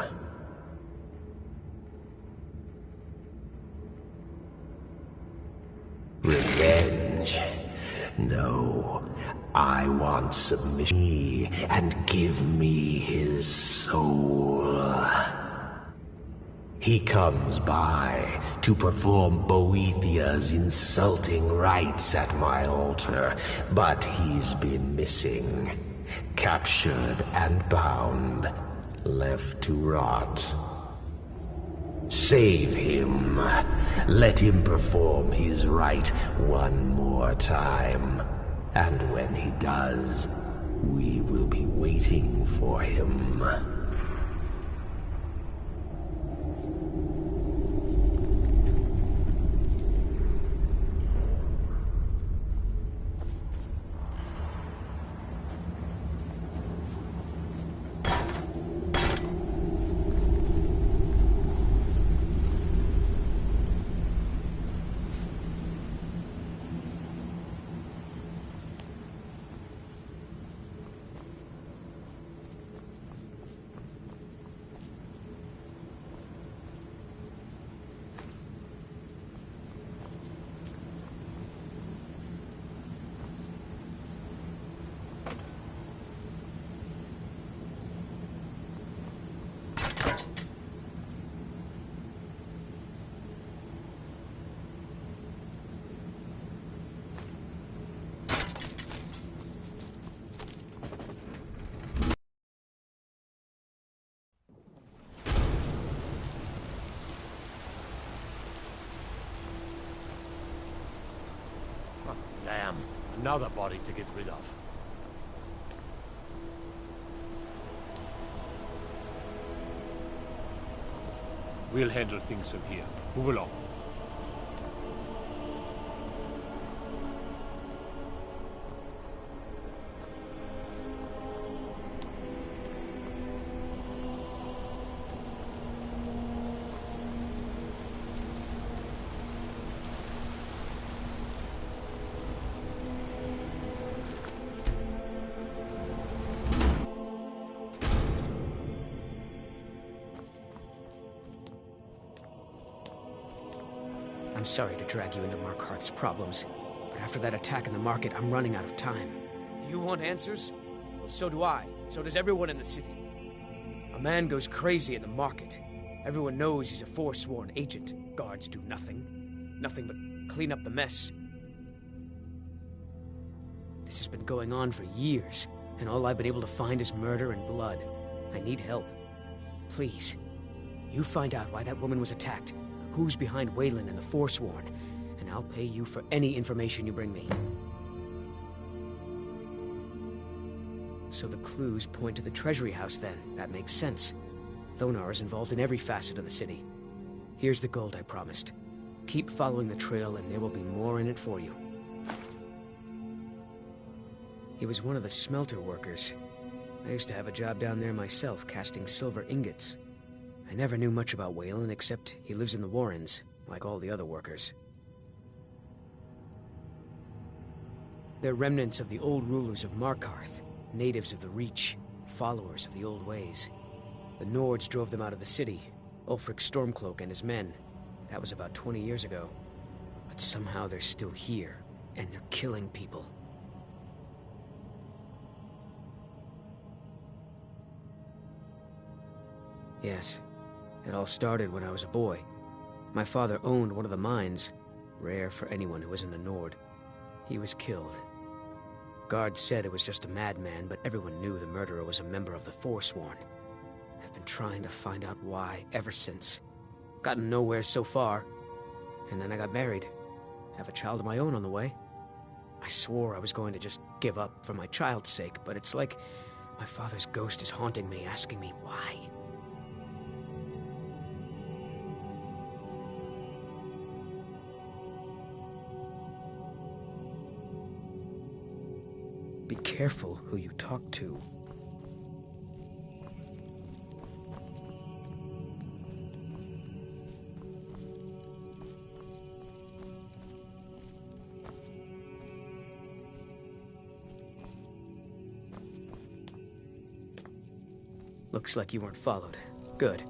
Revenge? No. I want submission and give me his soul. He comes by to perform Boethia's insulting rites at my altar, but he's been missing. Captured and bound, left to rot. Save him. Let him perform his rite one more time. And when he does, we will be waiting for him. Damn, another body to get rid of. We'll handle things from here. Move along. I'm sorry to drag you into Markarth's problems, but after that attack in the market, I'm running out of time. You want answers? Well, so do I. So does everyone in the city. A man goes crazy in the market. Everyone knows he's a forsworn agent. Guards do nothing. Nothing but clean up the mess. This has been going on for years, and all I've been able to find is murder and blood. I need help. Please, you find out why that woman was attacked, who's behind Waylon and the Forsworn, and I'll pay you for any information you bring me. So the clues point to the Treasury House then. That makes sense. Thonar is involved in every facet of the city. Here's the gold I promised. Keep following the trail and there will be more in it for you. He was one of the smelter workers. I used to have a job down there myself, casting silver ingots. I never knew much about Waylon, except he lives in the Warrens, like all the other workers. They're remnants of the old rulers of Markarth, natives of the Reach, followers of the old ways. The Nords drove them out of the city, Ulfric Stormcloak and his men. That was about 20 years ago. But somehow they're still here, and they're killing people. Yes, it all started when I was a boy. My father owned one of the mines, rare for anyone who isn't a Nord. He was killed. Guards said it was just a madman, but everyone knew the murderer was a member of the Forsworn. I've been trying to find out why ever since. Gotten nowhere so far. And then I got married. Have a child of my own on the way. I swore I was going to just give up for my child's sake, but it's like my father's ghost is haunting me, asking me why. Be careful who you talk to. Looks like you weren't followed. Good.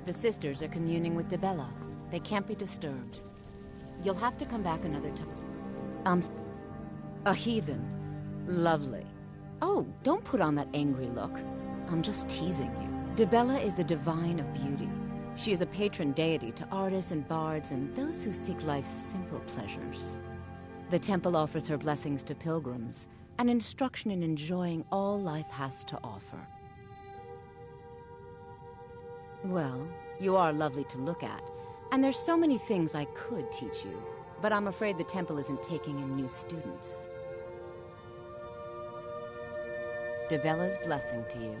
The sisters are communing with Dibella. They can't be disturbed. You'll have to come back another time. A heathen. Lovely. Oh, don't put on that angry look. I'm just teasing you. Dibella is the divine of beauty. She is a patron deity to artists and bards and those who seek life's simple pleasures. The temple offers her blessings to pilgrims, and instruction in enjoying all life has to offer. Well, you are lovely to look at, and there's so many things I could teach you. But I'm afraid the temple isn't taking in new students. Debella's blessing to you.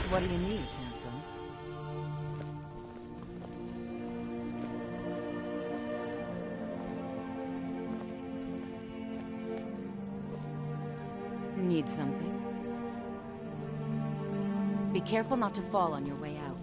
What do you need, handsome? Need something? Be careful not to fall on your way out.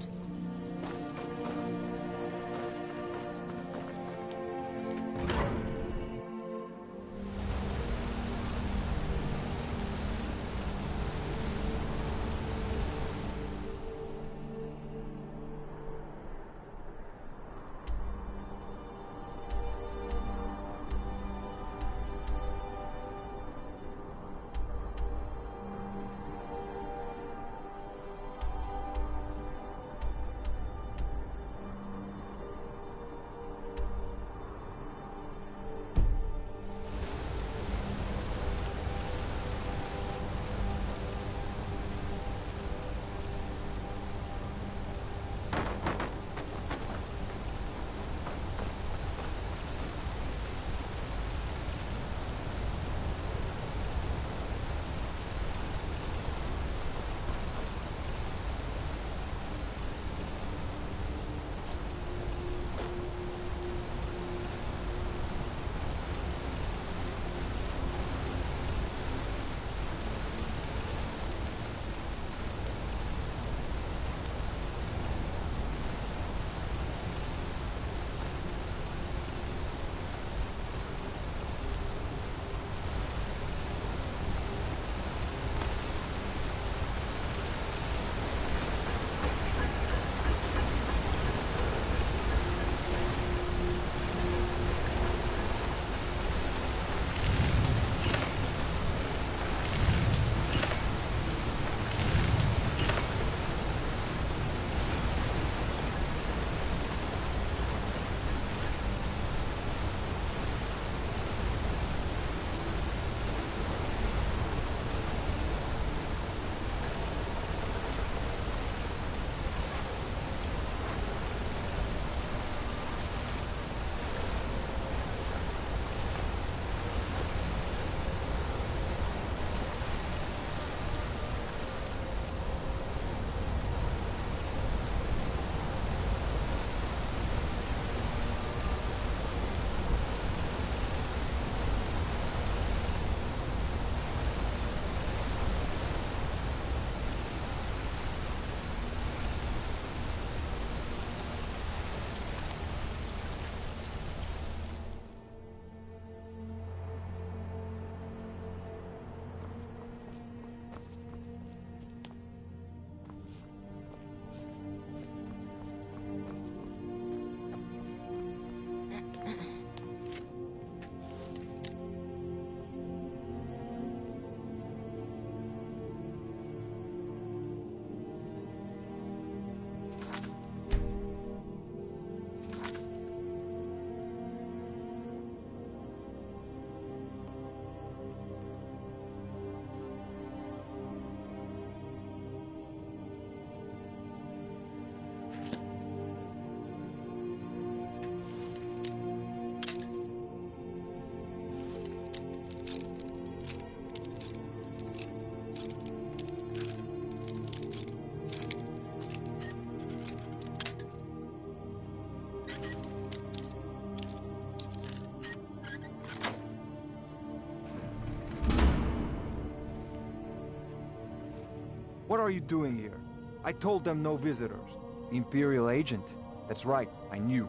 What are you doing here? I told them no visitors. The Imperial agent? That's right, I knew.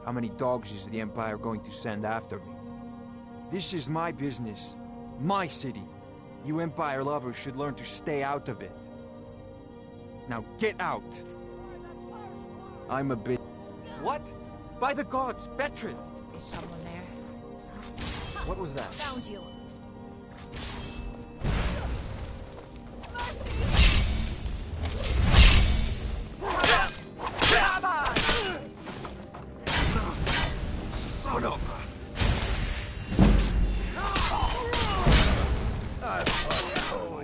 How many dogs is the Empire going to send after me? This is my business. My city. You Empire lovers should learn to stay out of it. Now get out! I'm a bit... What? By the gods, Bertrand! Is someone there? What was that? Found you. Son of a... I thought so.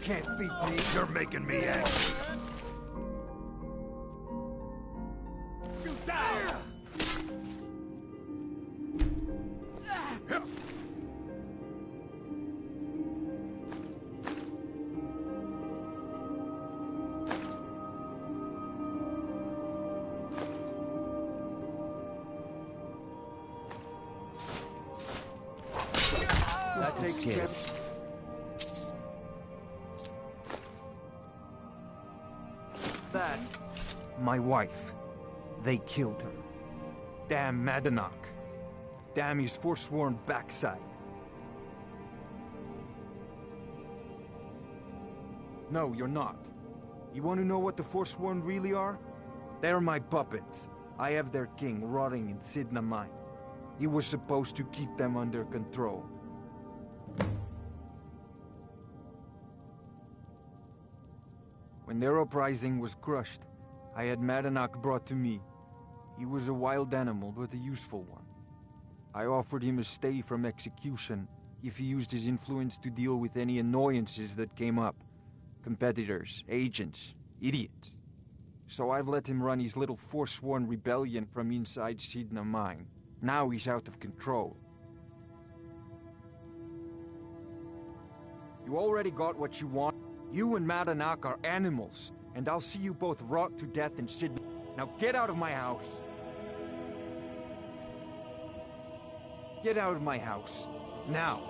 can't beat me. You're making me angry. Shoot down! That takes care. That, my wife. They killed her. Damn Madanach. Damn his forsworn backside. No, you're not. You want to know what the Forsworn really are? They're my puppets. I have their king rotting in Sidna Mine. He was supposed to keep them under control. When their uprising was crushed, I had Madanach brought to me. He was a wild animal, but a useful one. I offered him a stay from execution if he used his influence to deal with any annoyances that came up. Competitors, agents, idiots. So I've let him run his little forsworn rebellion from inside Sidna Mine. Now he's out of control. You already got what you want. You and Madanach are animals, and I'll see you both rot to death in Sidna. Now get out of my house. Get out of my house. Now.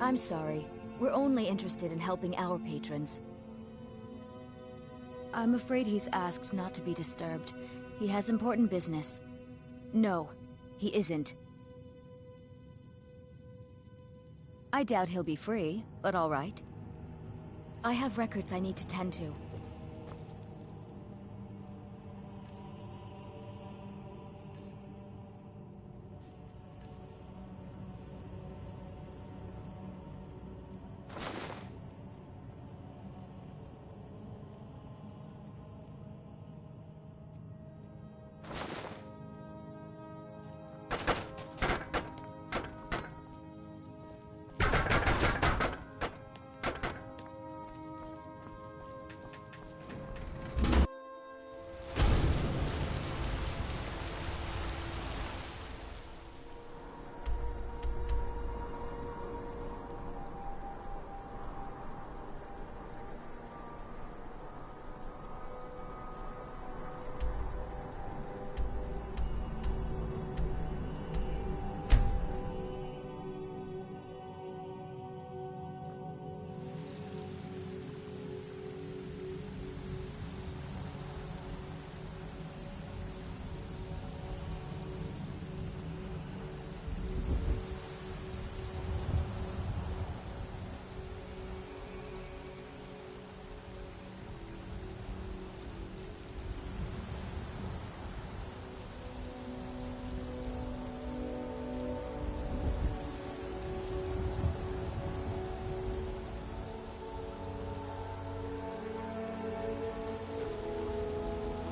I'm sorry. We're only interested in helping our patrons. I'm afraid he's asked not to be disturbed. He has important business. No, he isn't. I doubt he'll be free, but all right. I have records I need to tend to.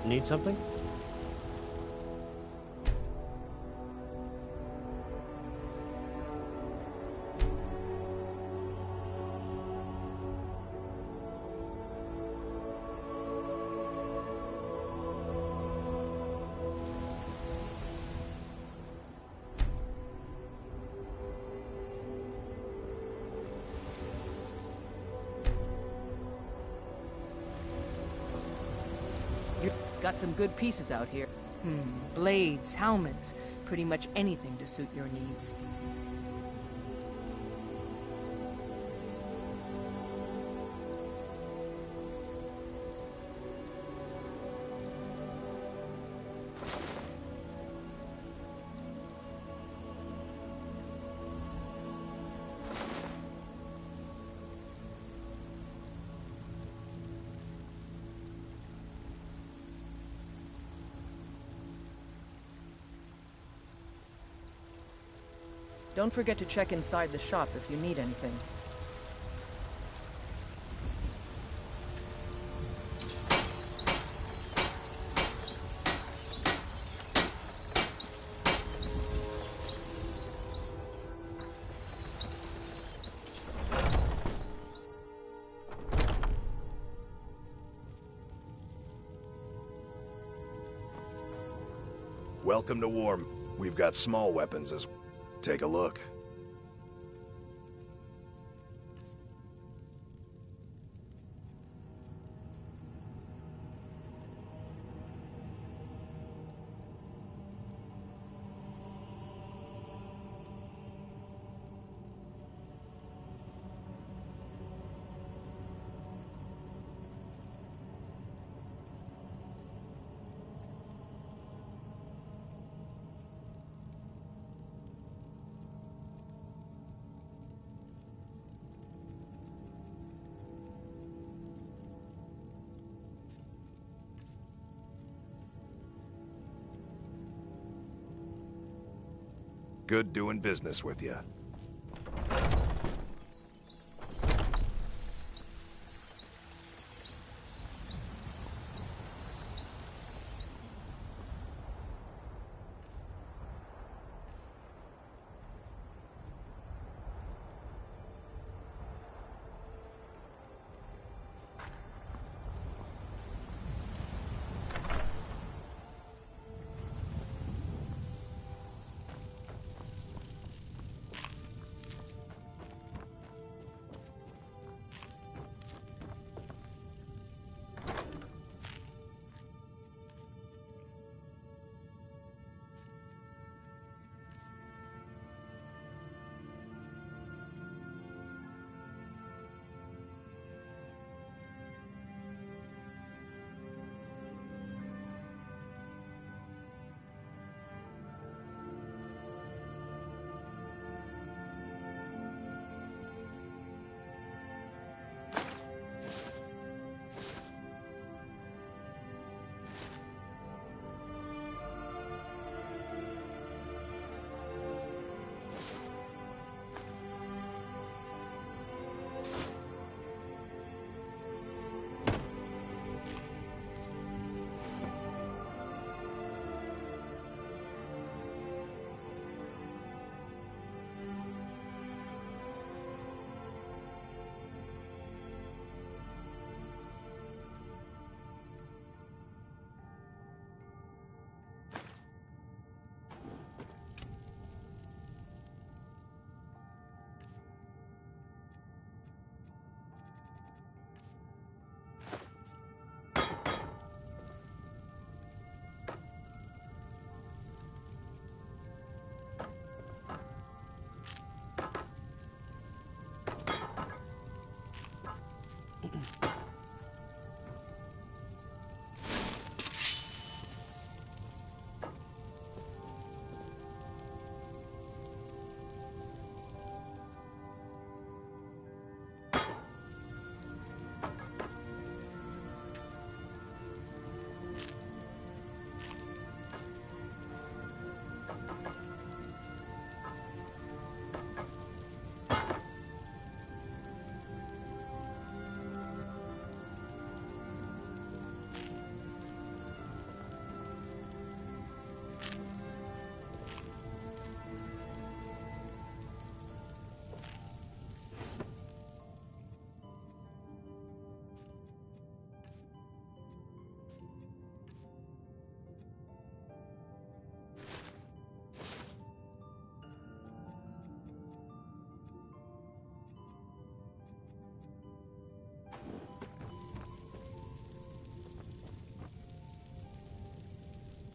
Need something? got some good pieces out here. Blades, helmets, pretty much anything to suit your needs. Don't forget to check inside the shop if you need anything. Welcome to Warm. We've got small weapons as well. Take a look. Good doing business with you.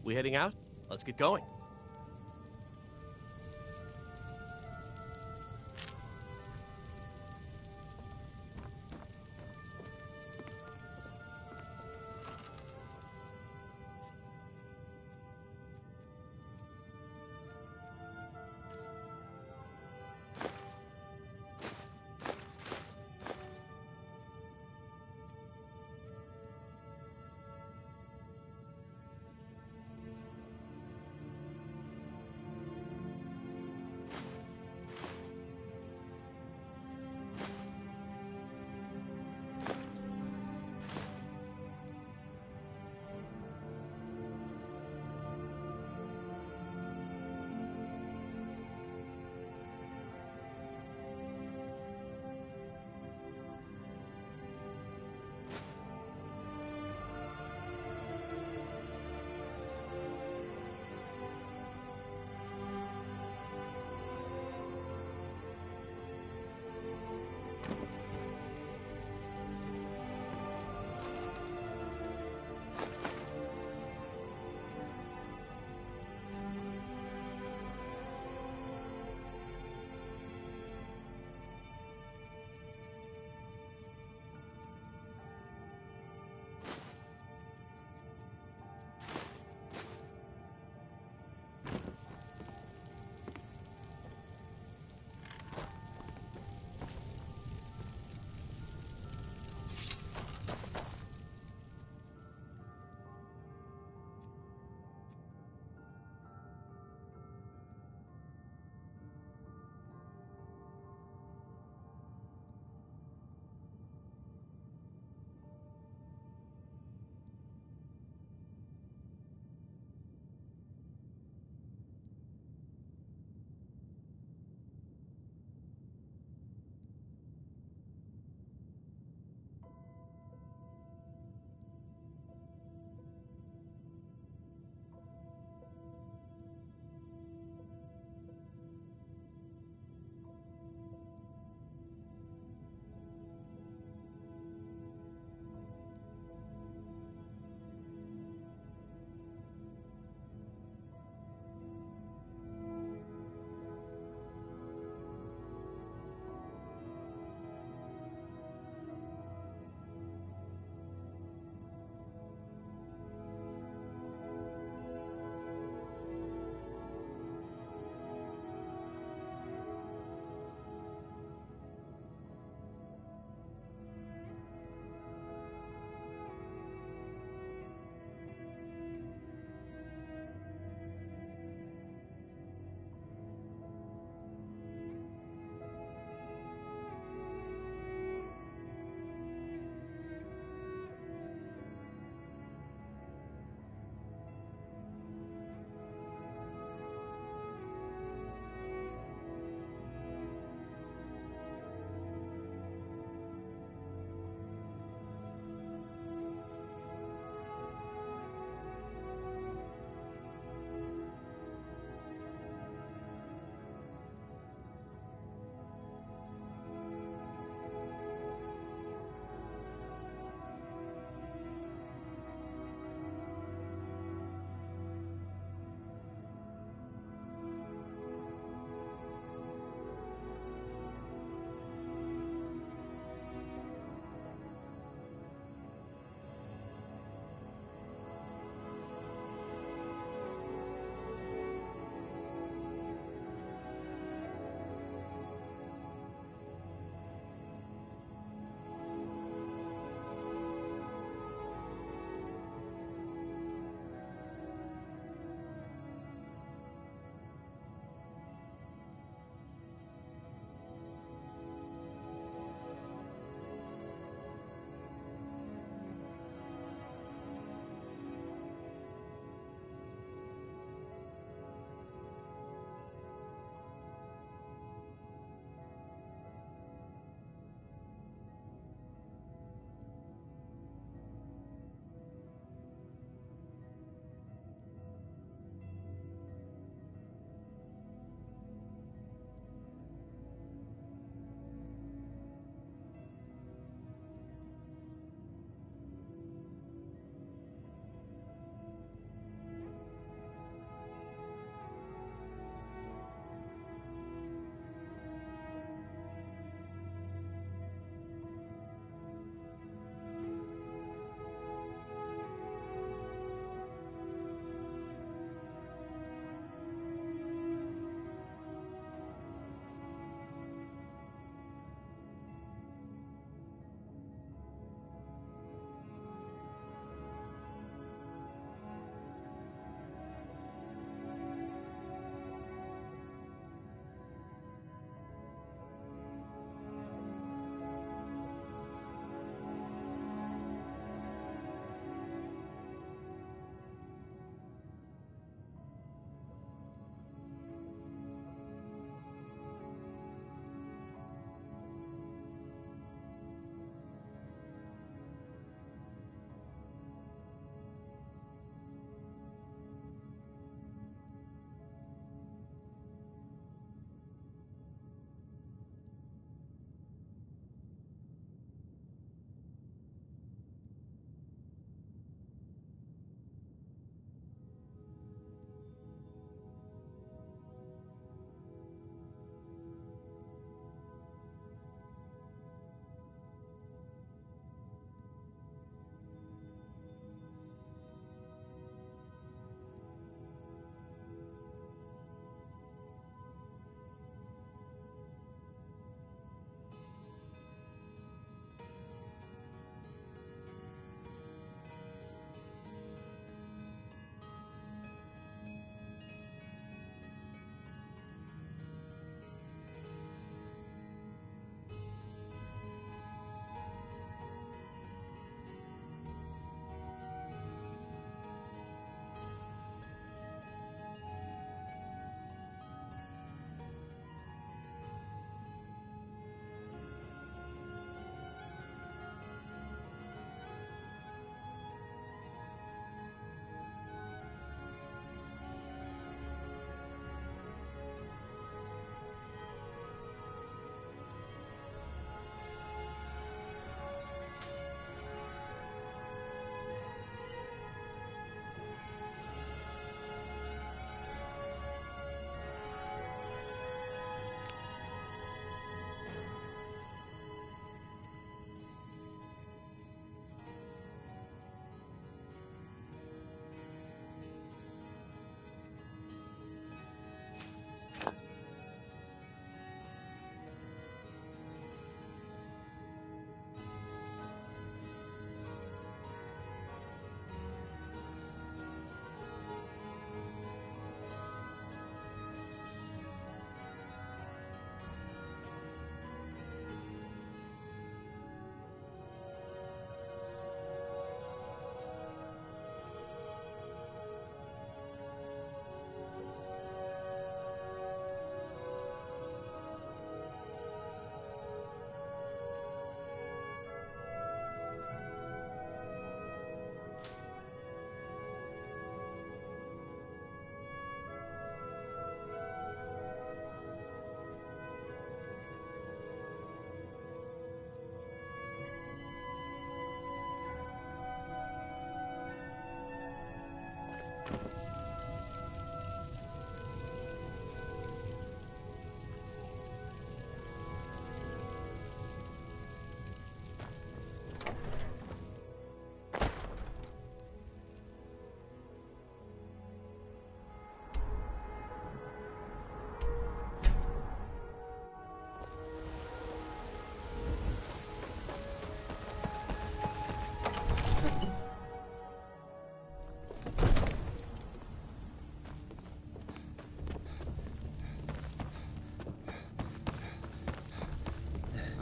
We heading out? Let's get going.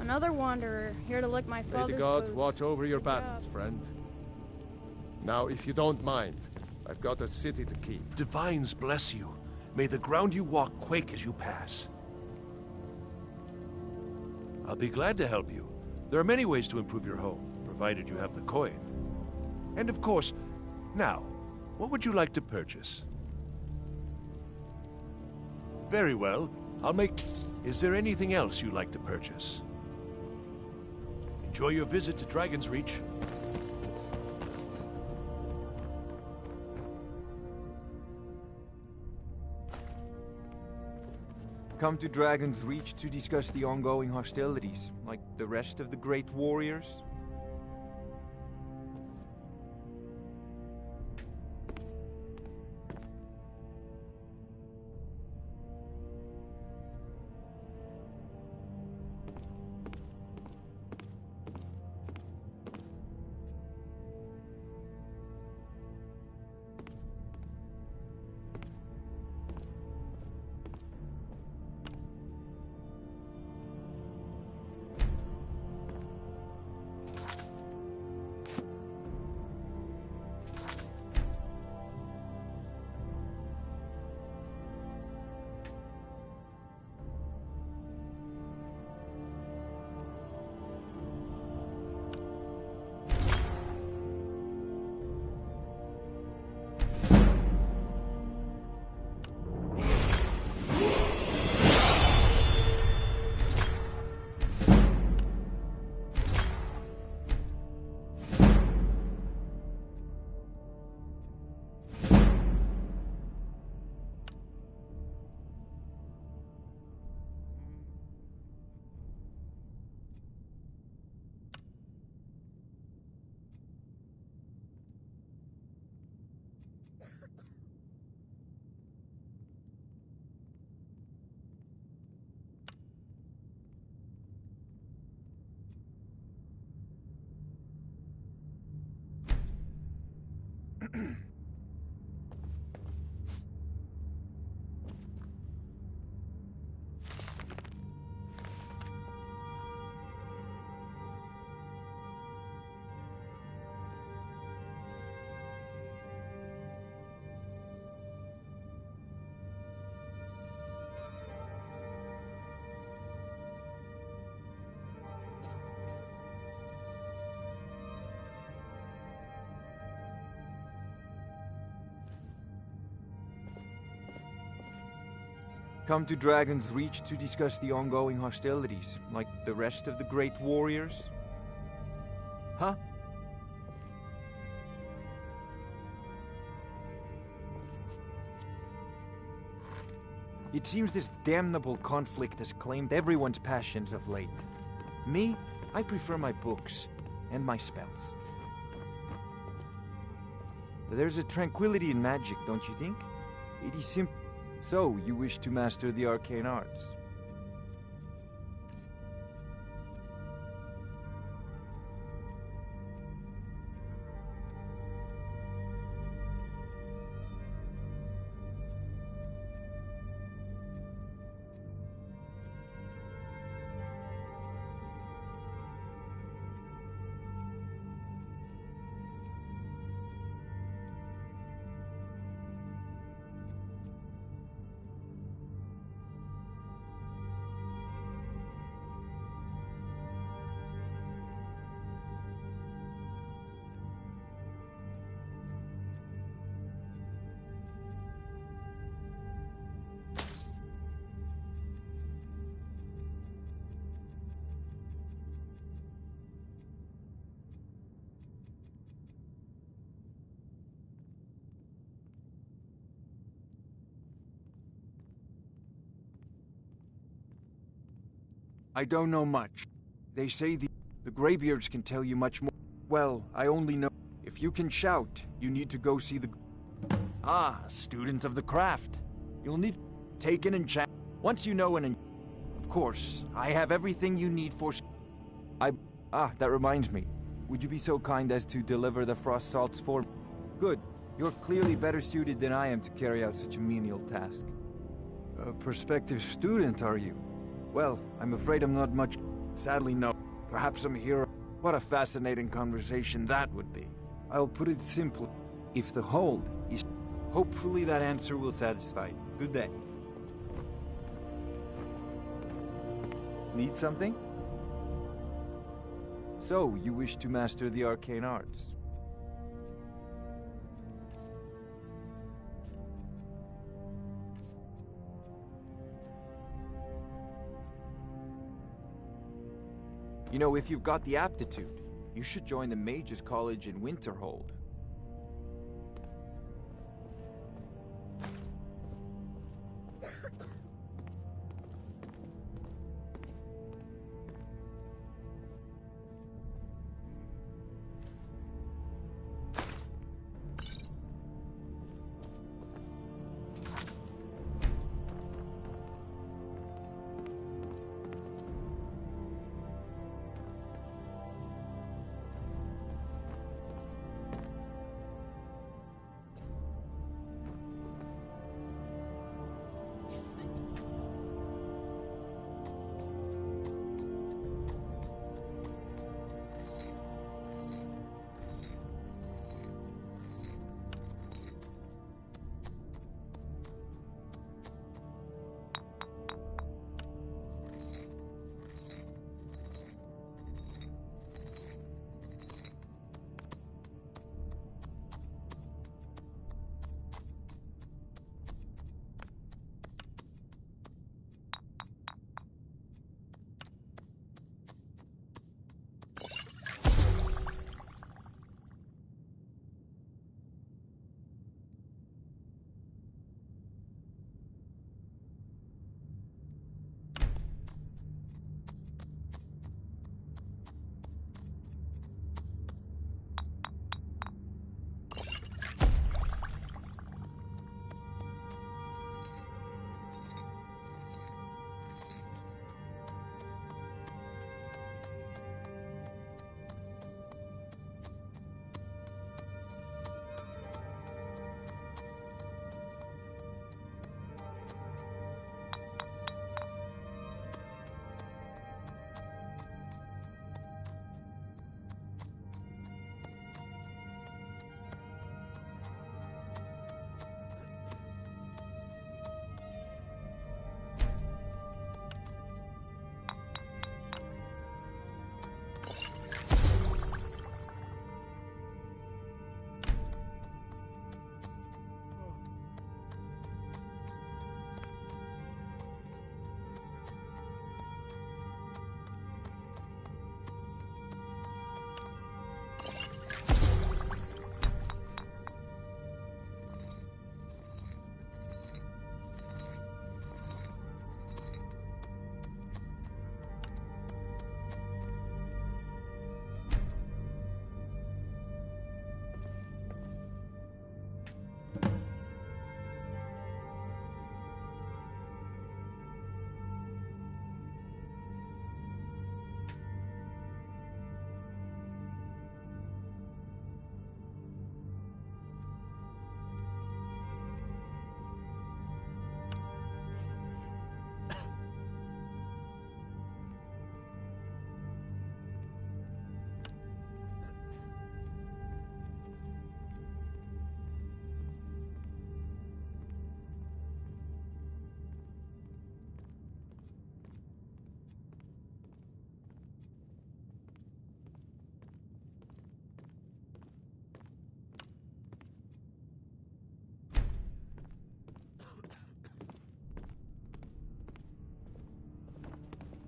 Another wanderer, here to lick my May father's the gods boots. watch over your Good battles, job. friend. Now, if you don't mind, I've got a city to keep. Divines bless you. May the ground you walk quake as you pass. I'll be glad to help you. There are many ways to improve your home, provided you have the coin. And of course, now, what would you like to purchase? Very well, I'll make... Is there anything else you'd like to purchase? Enjoy your visit to Dragon's Reach. Come to Dragon's Reach to discuss the ongoing hostilities, like the rest of the great warriors? Come to Dragon's Reach to discuss the ongoing hostilities, like the rest of the great warriors? Huh? It seems this damnable conflict has claimed everyone's passions of late. Me, I prefer my books and my spells. There's a tranquility in magic, don't you think? It is simple. So, you wish to master the arcane arts? I don't know much. They say the Greybeards can tell you much more. Well, I only know if you can shout, you need to go see the... Ah, student of the craft. You'll need take an enchant. Once you know of course, I have everything you need for... that reminds me. Would you be so kind as to deliver the frost salts for me? Good. You're clearly better suited than I am to carry out such a menial task. A prospective student, are you? Well, I'm afraid I'm not much... Sadly, no. Perhaps I'm here. What a fascinating conversation that would be. I'll put it simply. If the hold is... Hopefully that answer will satisfy you. Good day. Need something? So, you wish to master the arcane arts? You know, if you've got the aptitude, you should join the Mages College in Winterhold.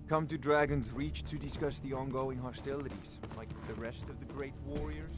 Come to Dragon's Reach to discuss the ongoing hostilities, like the rest of the great warriors?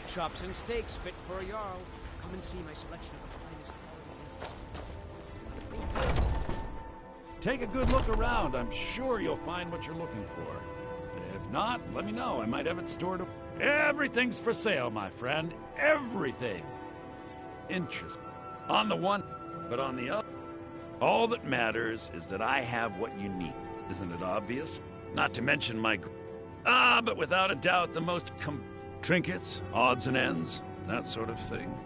Chops and steaks fit for a Jarl. Come and see my selection of the finest quality meats. Take a good look around. I'm sure you'll find what you're looking for. If not, let me know. I might have it stored. Everything's for sale, my friend. Everything. Interesting. On the one, but on the other, all that matters is that I have what you need. Isn't it obvious? Not to mention my... but without a doubt, the most trinkets, odds and ends, that sort of thing.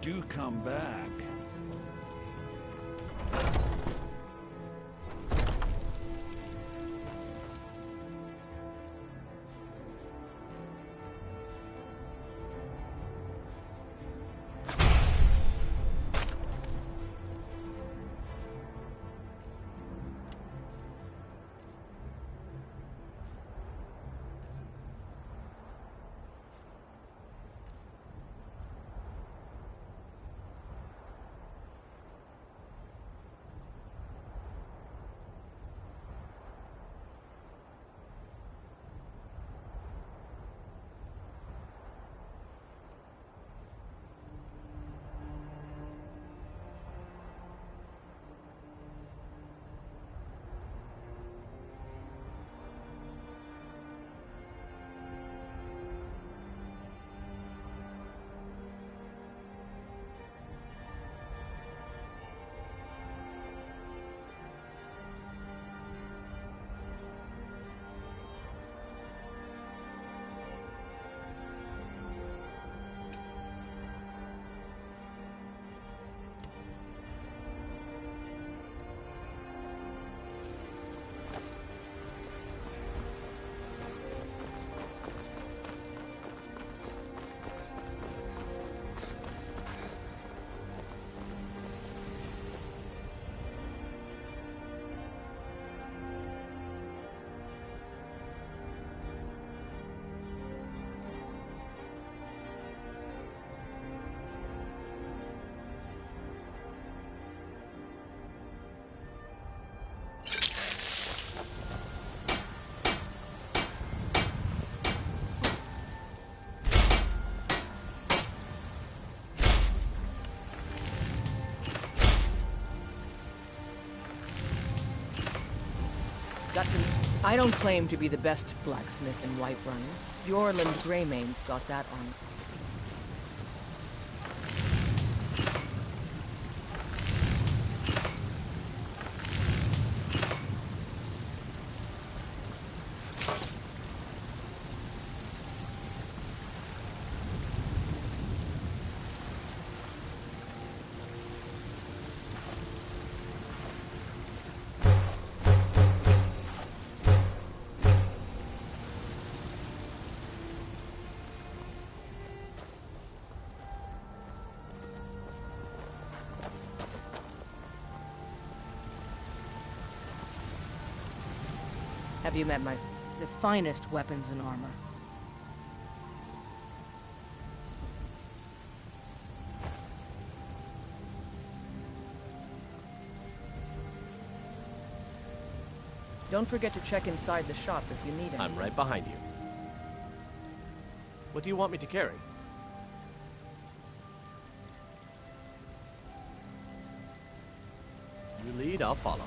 Do come back. I don't claim to be the best blacksmith in Whiterun. Bjorland Greymane's got that on. Have you met the finest weapons and armor? Don't forget to check inside the shop if you need anything. I'm right behind you. What do you want me to carry? You lead, I'll follow.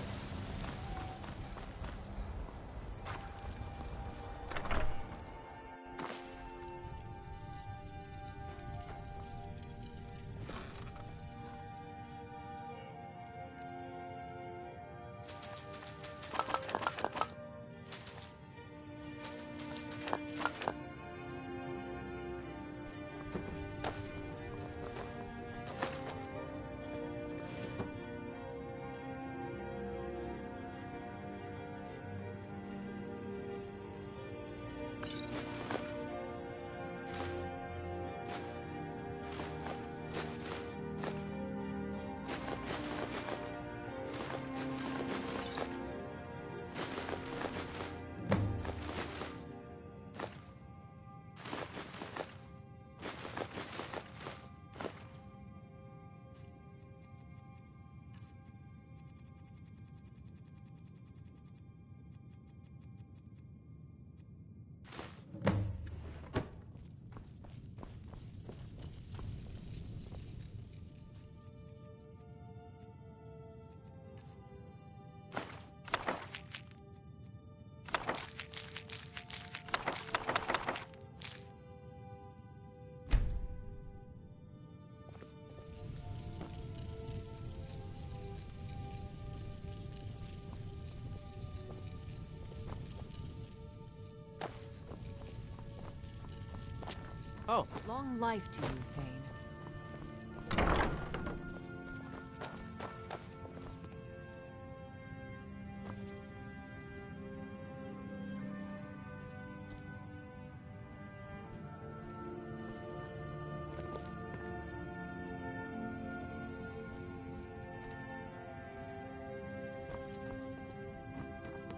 Oh. Long life to you, Thane.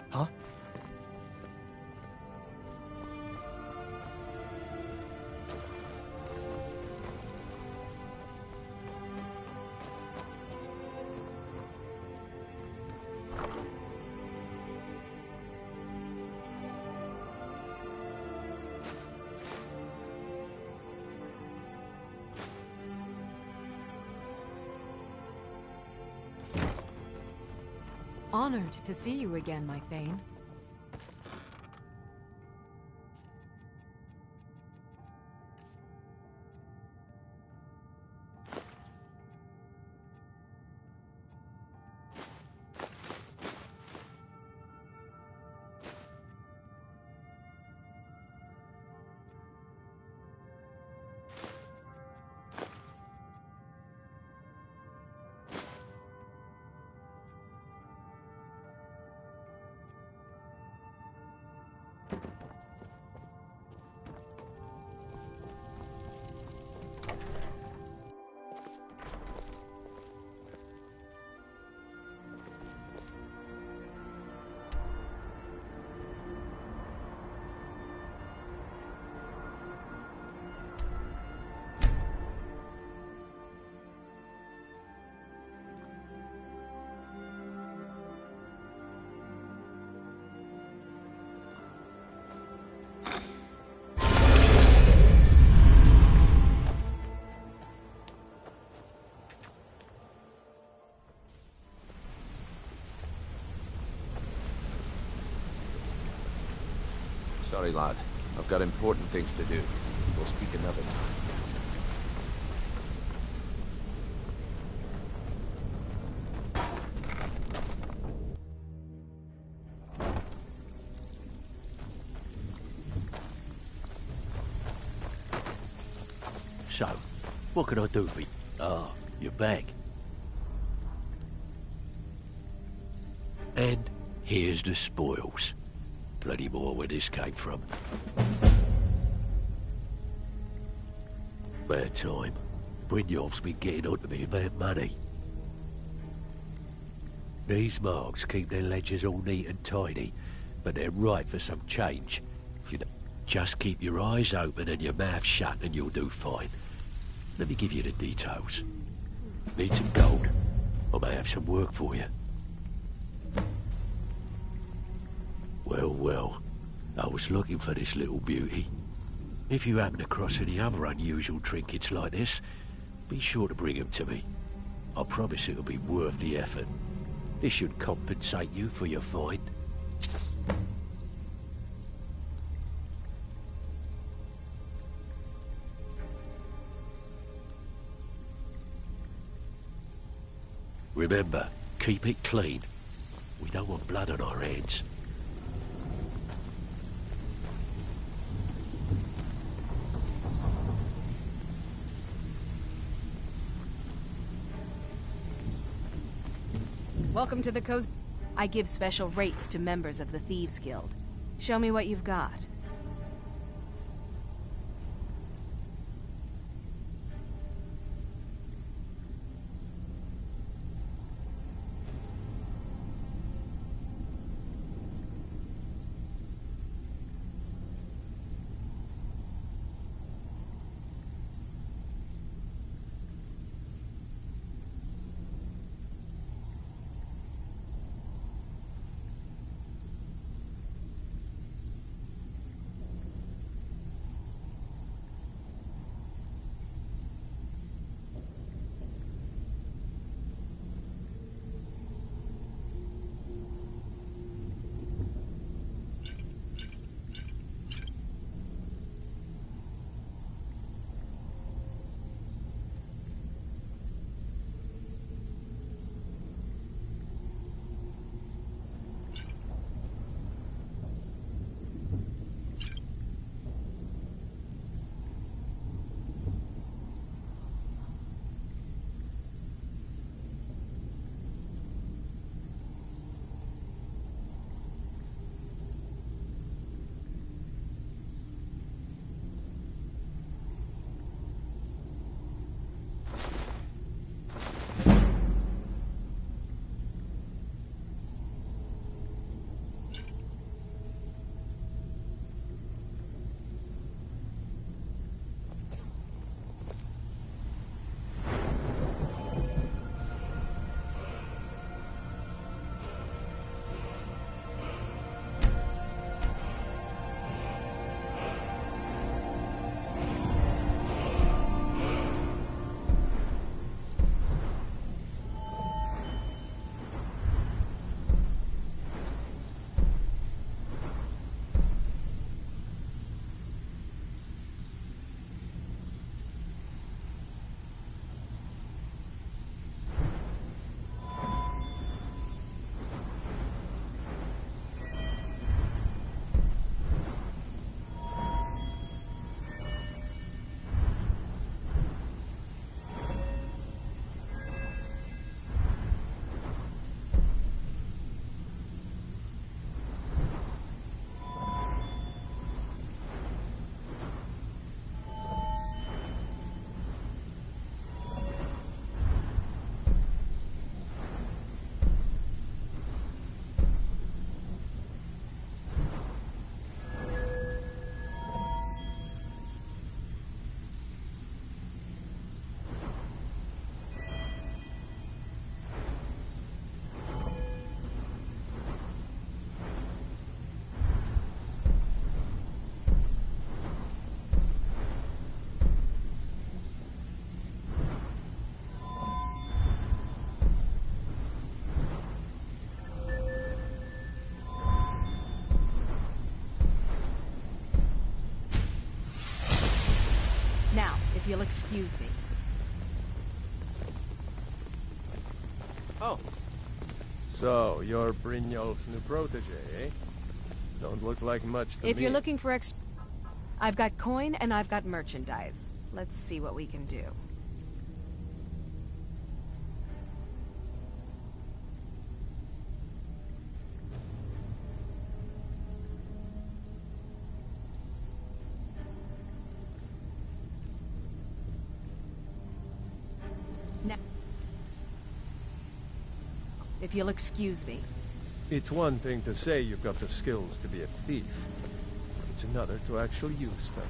Huh? Honored to see you again, my Thane. Sorry, lad. I've got important things to do. We'll speak another time. So, what can I do for you? Ah, you're back. And here's the spoils. Plenty more where this came from. Bad time. Brynjolf's been getting onto me about money. These marks keep their ledgers all neat and tidy, but they're ripe for some change. If you just keep your eyes open and your mouth shut and you'll do fine. Let me give you the details. Need some gold? I may have some work for you. Well, well. I was looking for this little beauty. If you happen across any other unusual trinkets like this, be sure to bring them to me. I promise it'll be worth the effort. This should compensate you for your find. Remember, keep it clean. We don't want blood on our hands. Welcome to the coast. I give special rates to members of the Thieves Guild. Show me what you've got. If you'll excuse me. Oh. So, you're Brynjolf's new protege, eh? Don't look like much to me. If you're looking for I've got coin and I've got merchandise. Let's see what we can do. If you'll excuse me. It's one thing to say you've got the skills to be a thief. It's another to actually use them.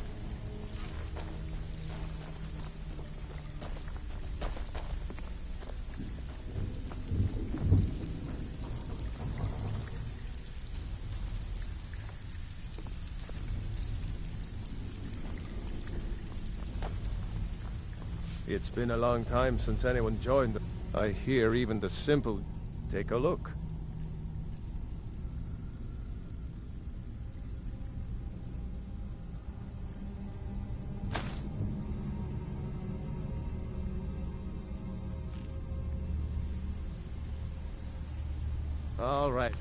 It's been a long time since anyone joined. I hear even the simple... Take a look. All right.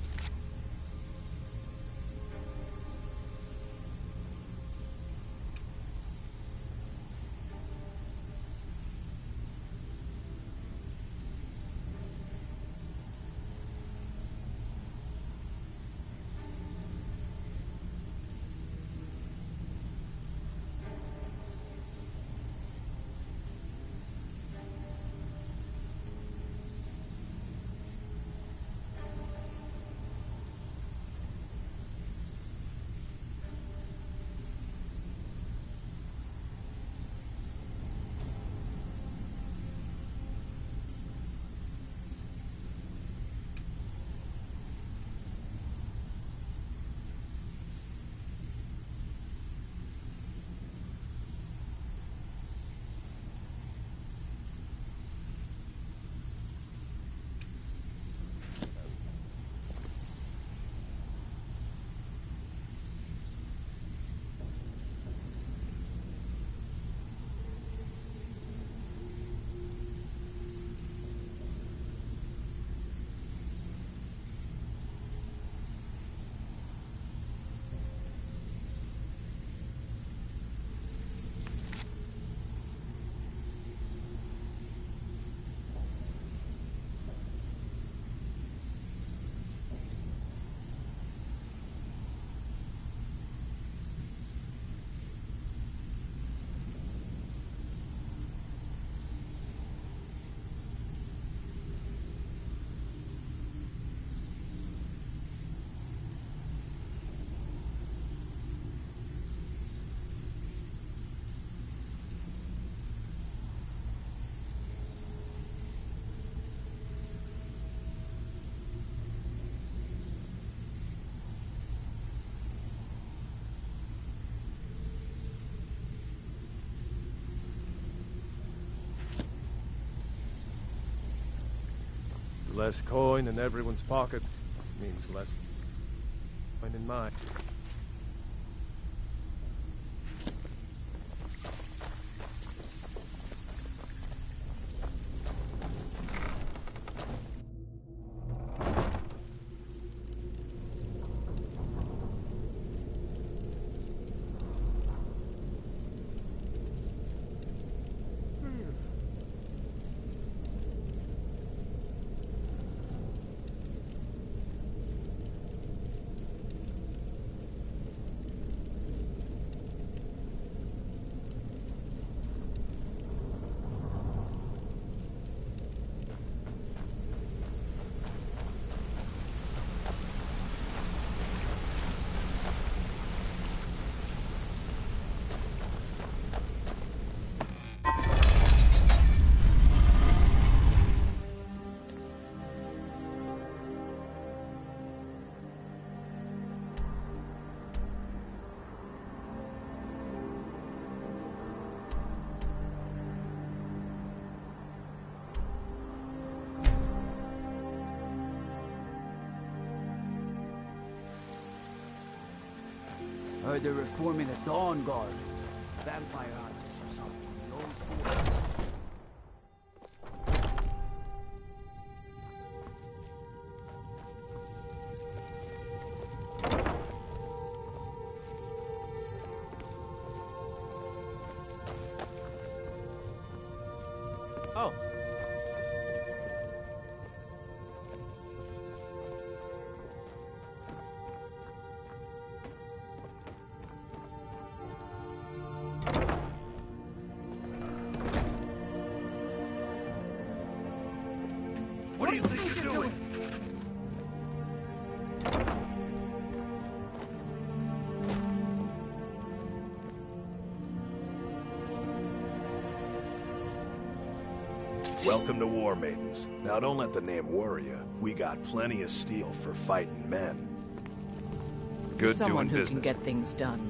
Less coin in everyone's pocket means less coin in mine. Heard they're reforming the Dawn Guard. Vampire hunters or something. The old fort. Oh. What do you think you're doing? Welcome to War Maidens. Now don't let the name worry you. We got plenty of steel for fighting men. Good Someone doing who business. can get things done.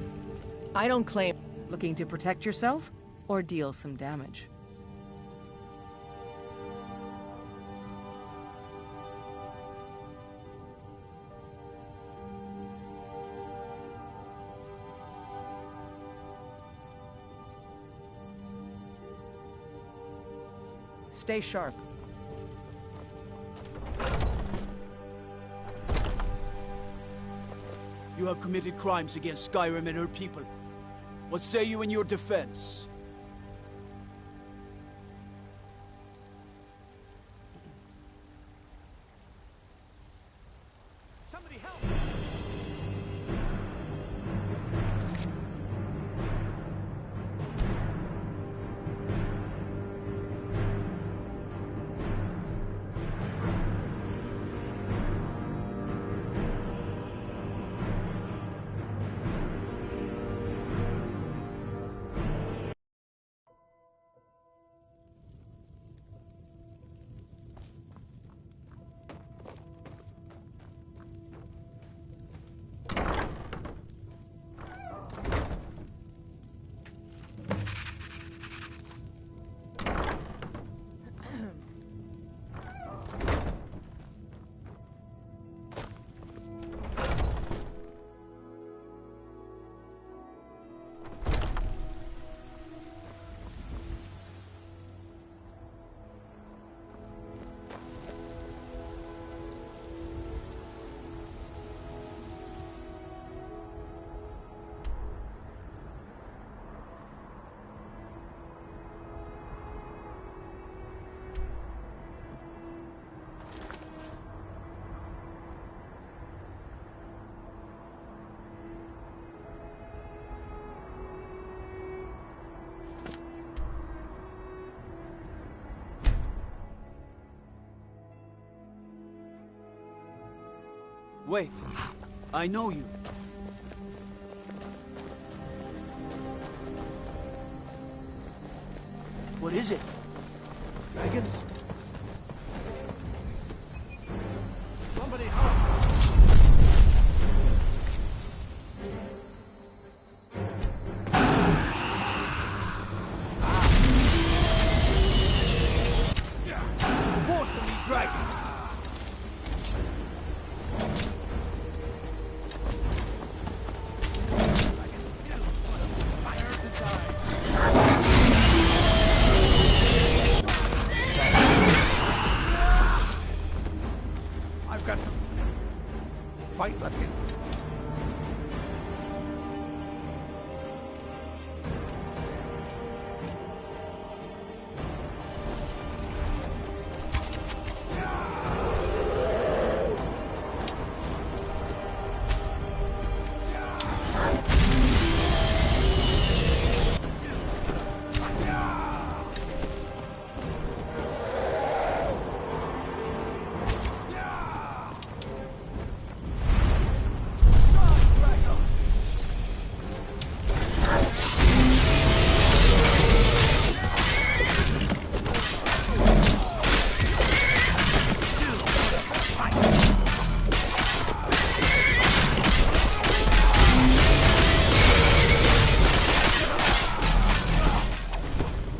I don't claim looking to protect yourself or deal some damage. Stay sharp. You have committed crimes against Skyrim and her people. What say you in your defense? Somebody help! Wait, I know you. What is it? Dragons? Somebody help! Mortally dragon! I've got some fight left in.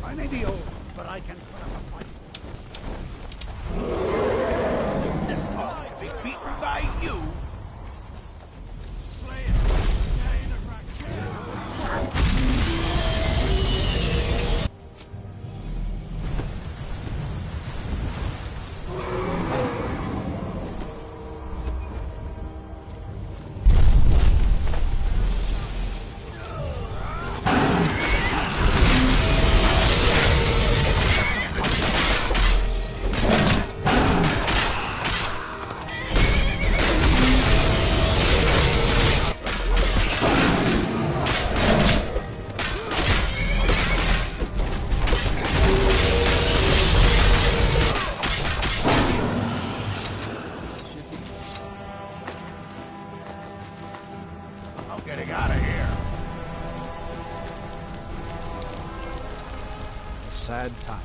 I may be old, but I can put up a fight. This time can be beaten by you. Slay it. I'm getting out of here. Sad time.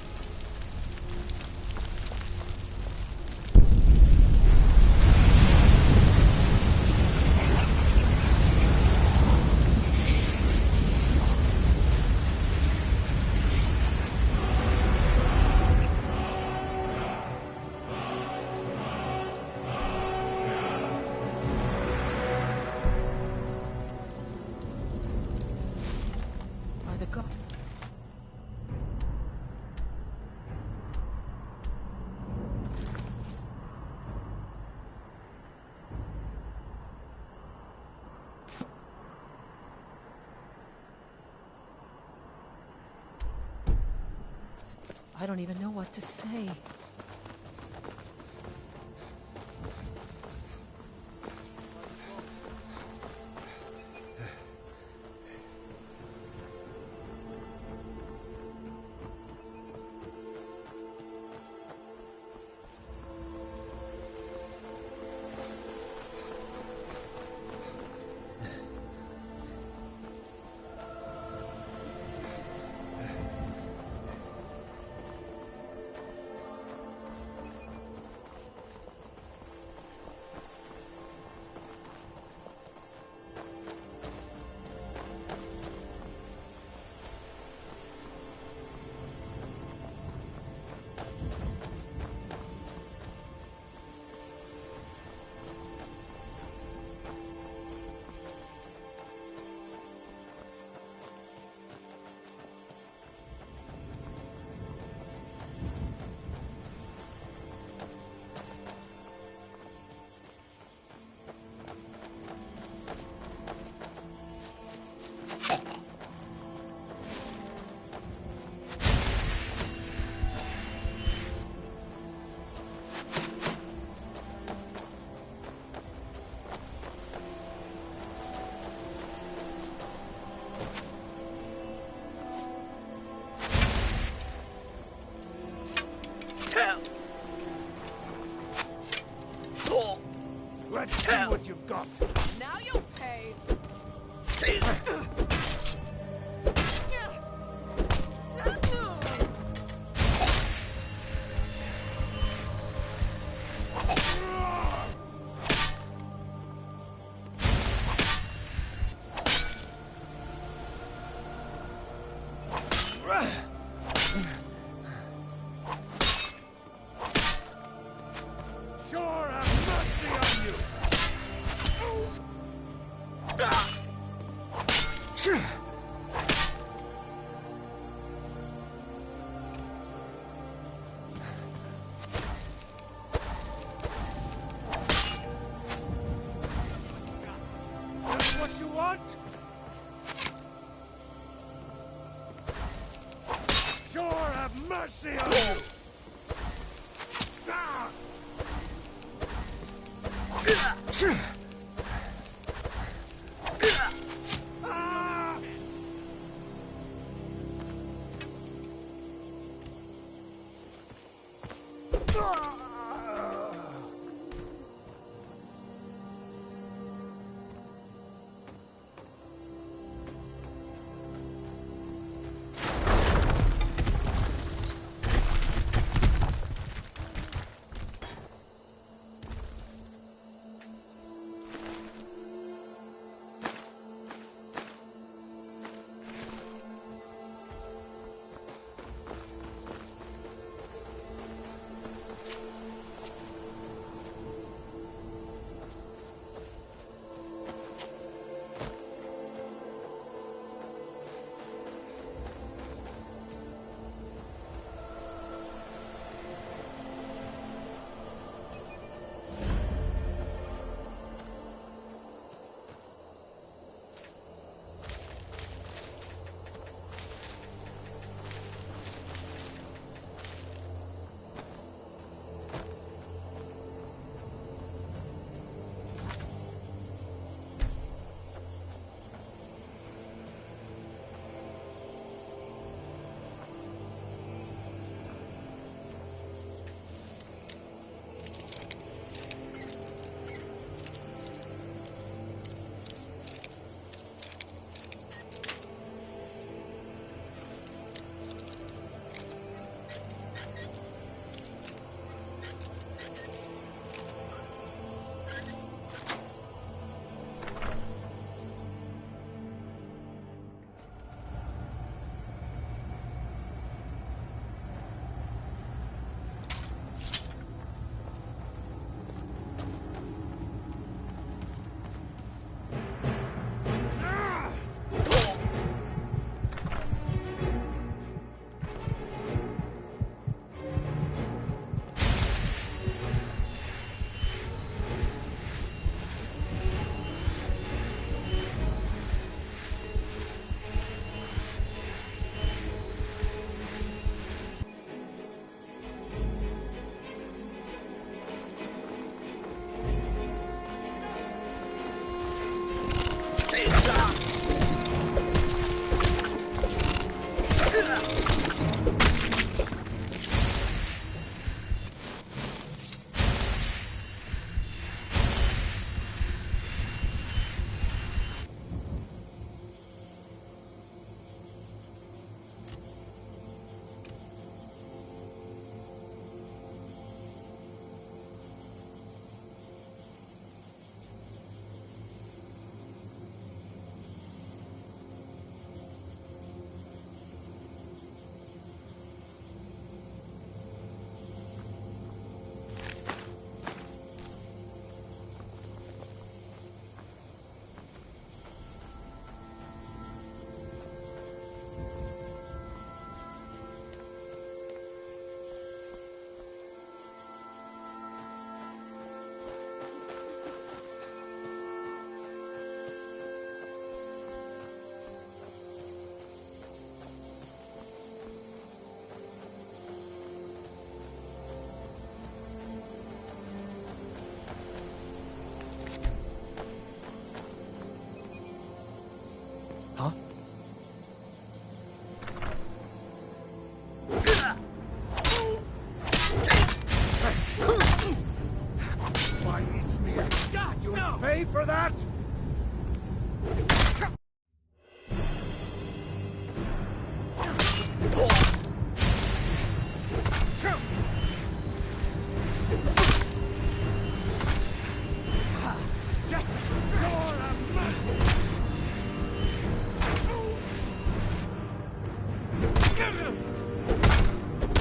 By the god. I don't even know what to say. Let's see what you've got. Now you'll pay. Sure have mercy on you! That's what you want? Sure have mercy on you! Ah! for that?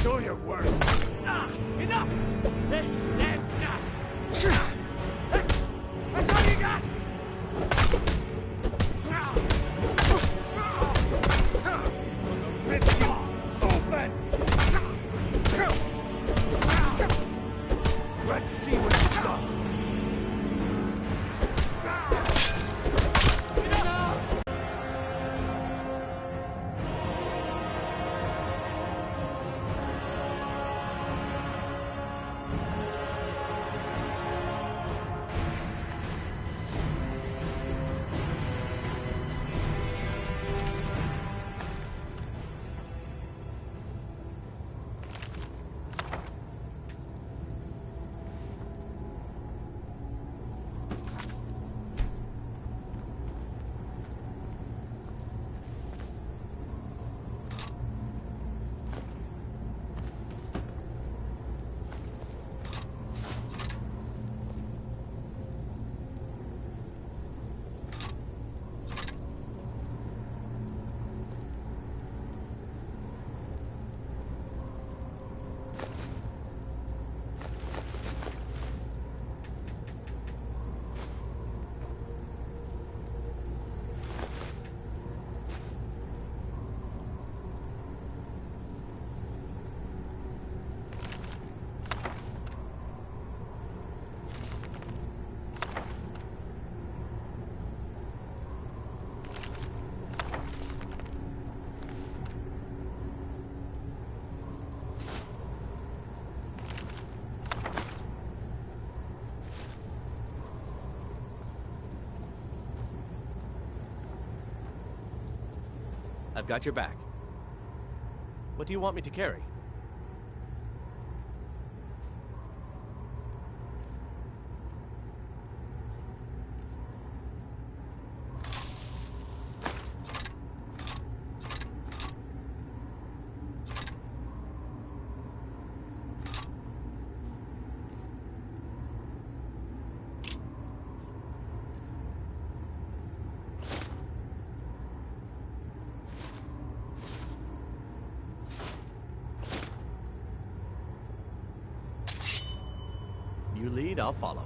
Do your worst. Enough! This ends now! That's all you got! Rip you open! Let's see what you got! I've got your back. What do you want me to carry? You lead, I'll follow.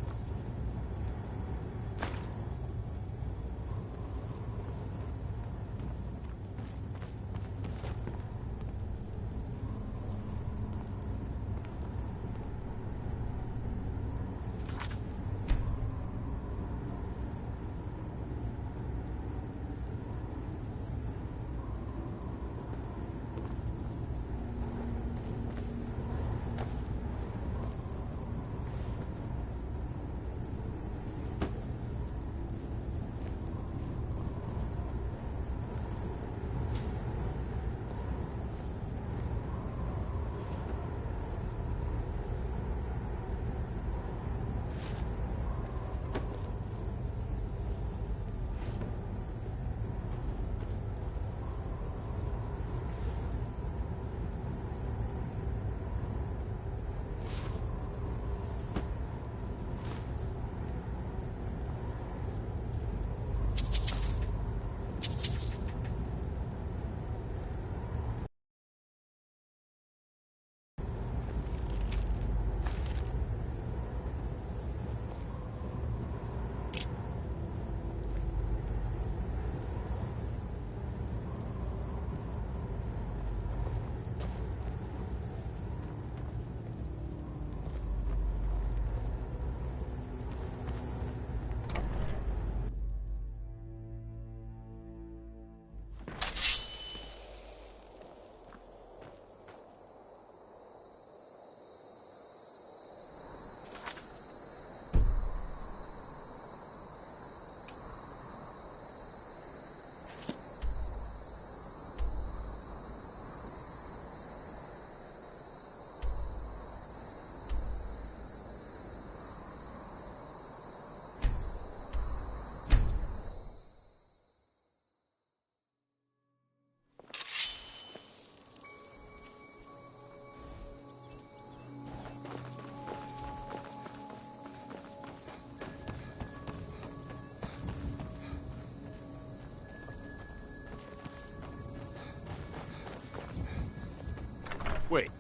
Wait.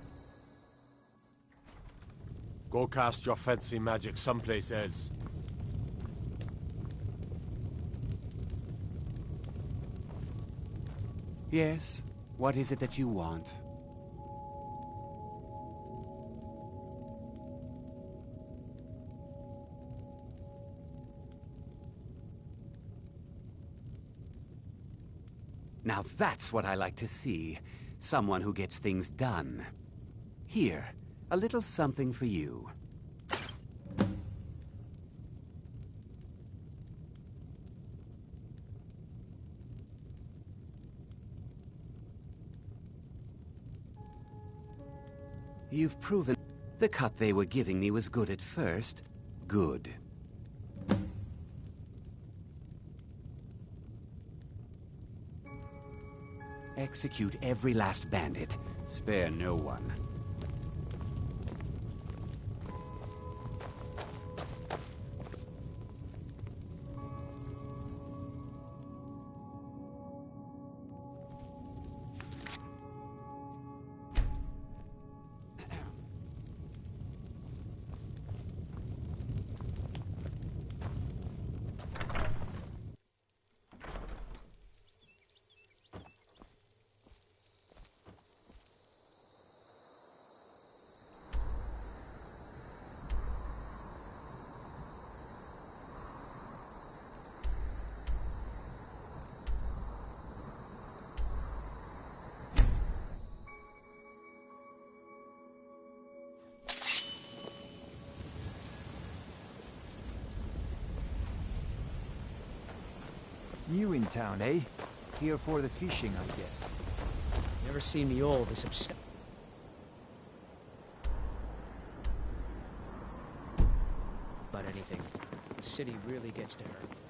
Go cast your fancy magic someplace else. Yes? What is it that you want? Now that's what I like to see. Someone who gets things done. Here, a little something for you. You've proven the cut they were giving me was good at first. Good. Execute every last bandit. Spare no one. New in town, eh? Here for the fishing, I guess. Never seen me all this upset. But anything, the city really gets to her.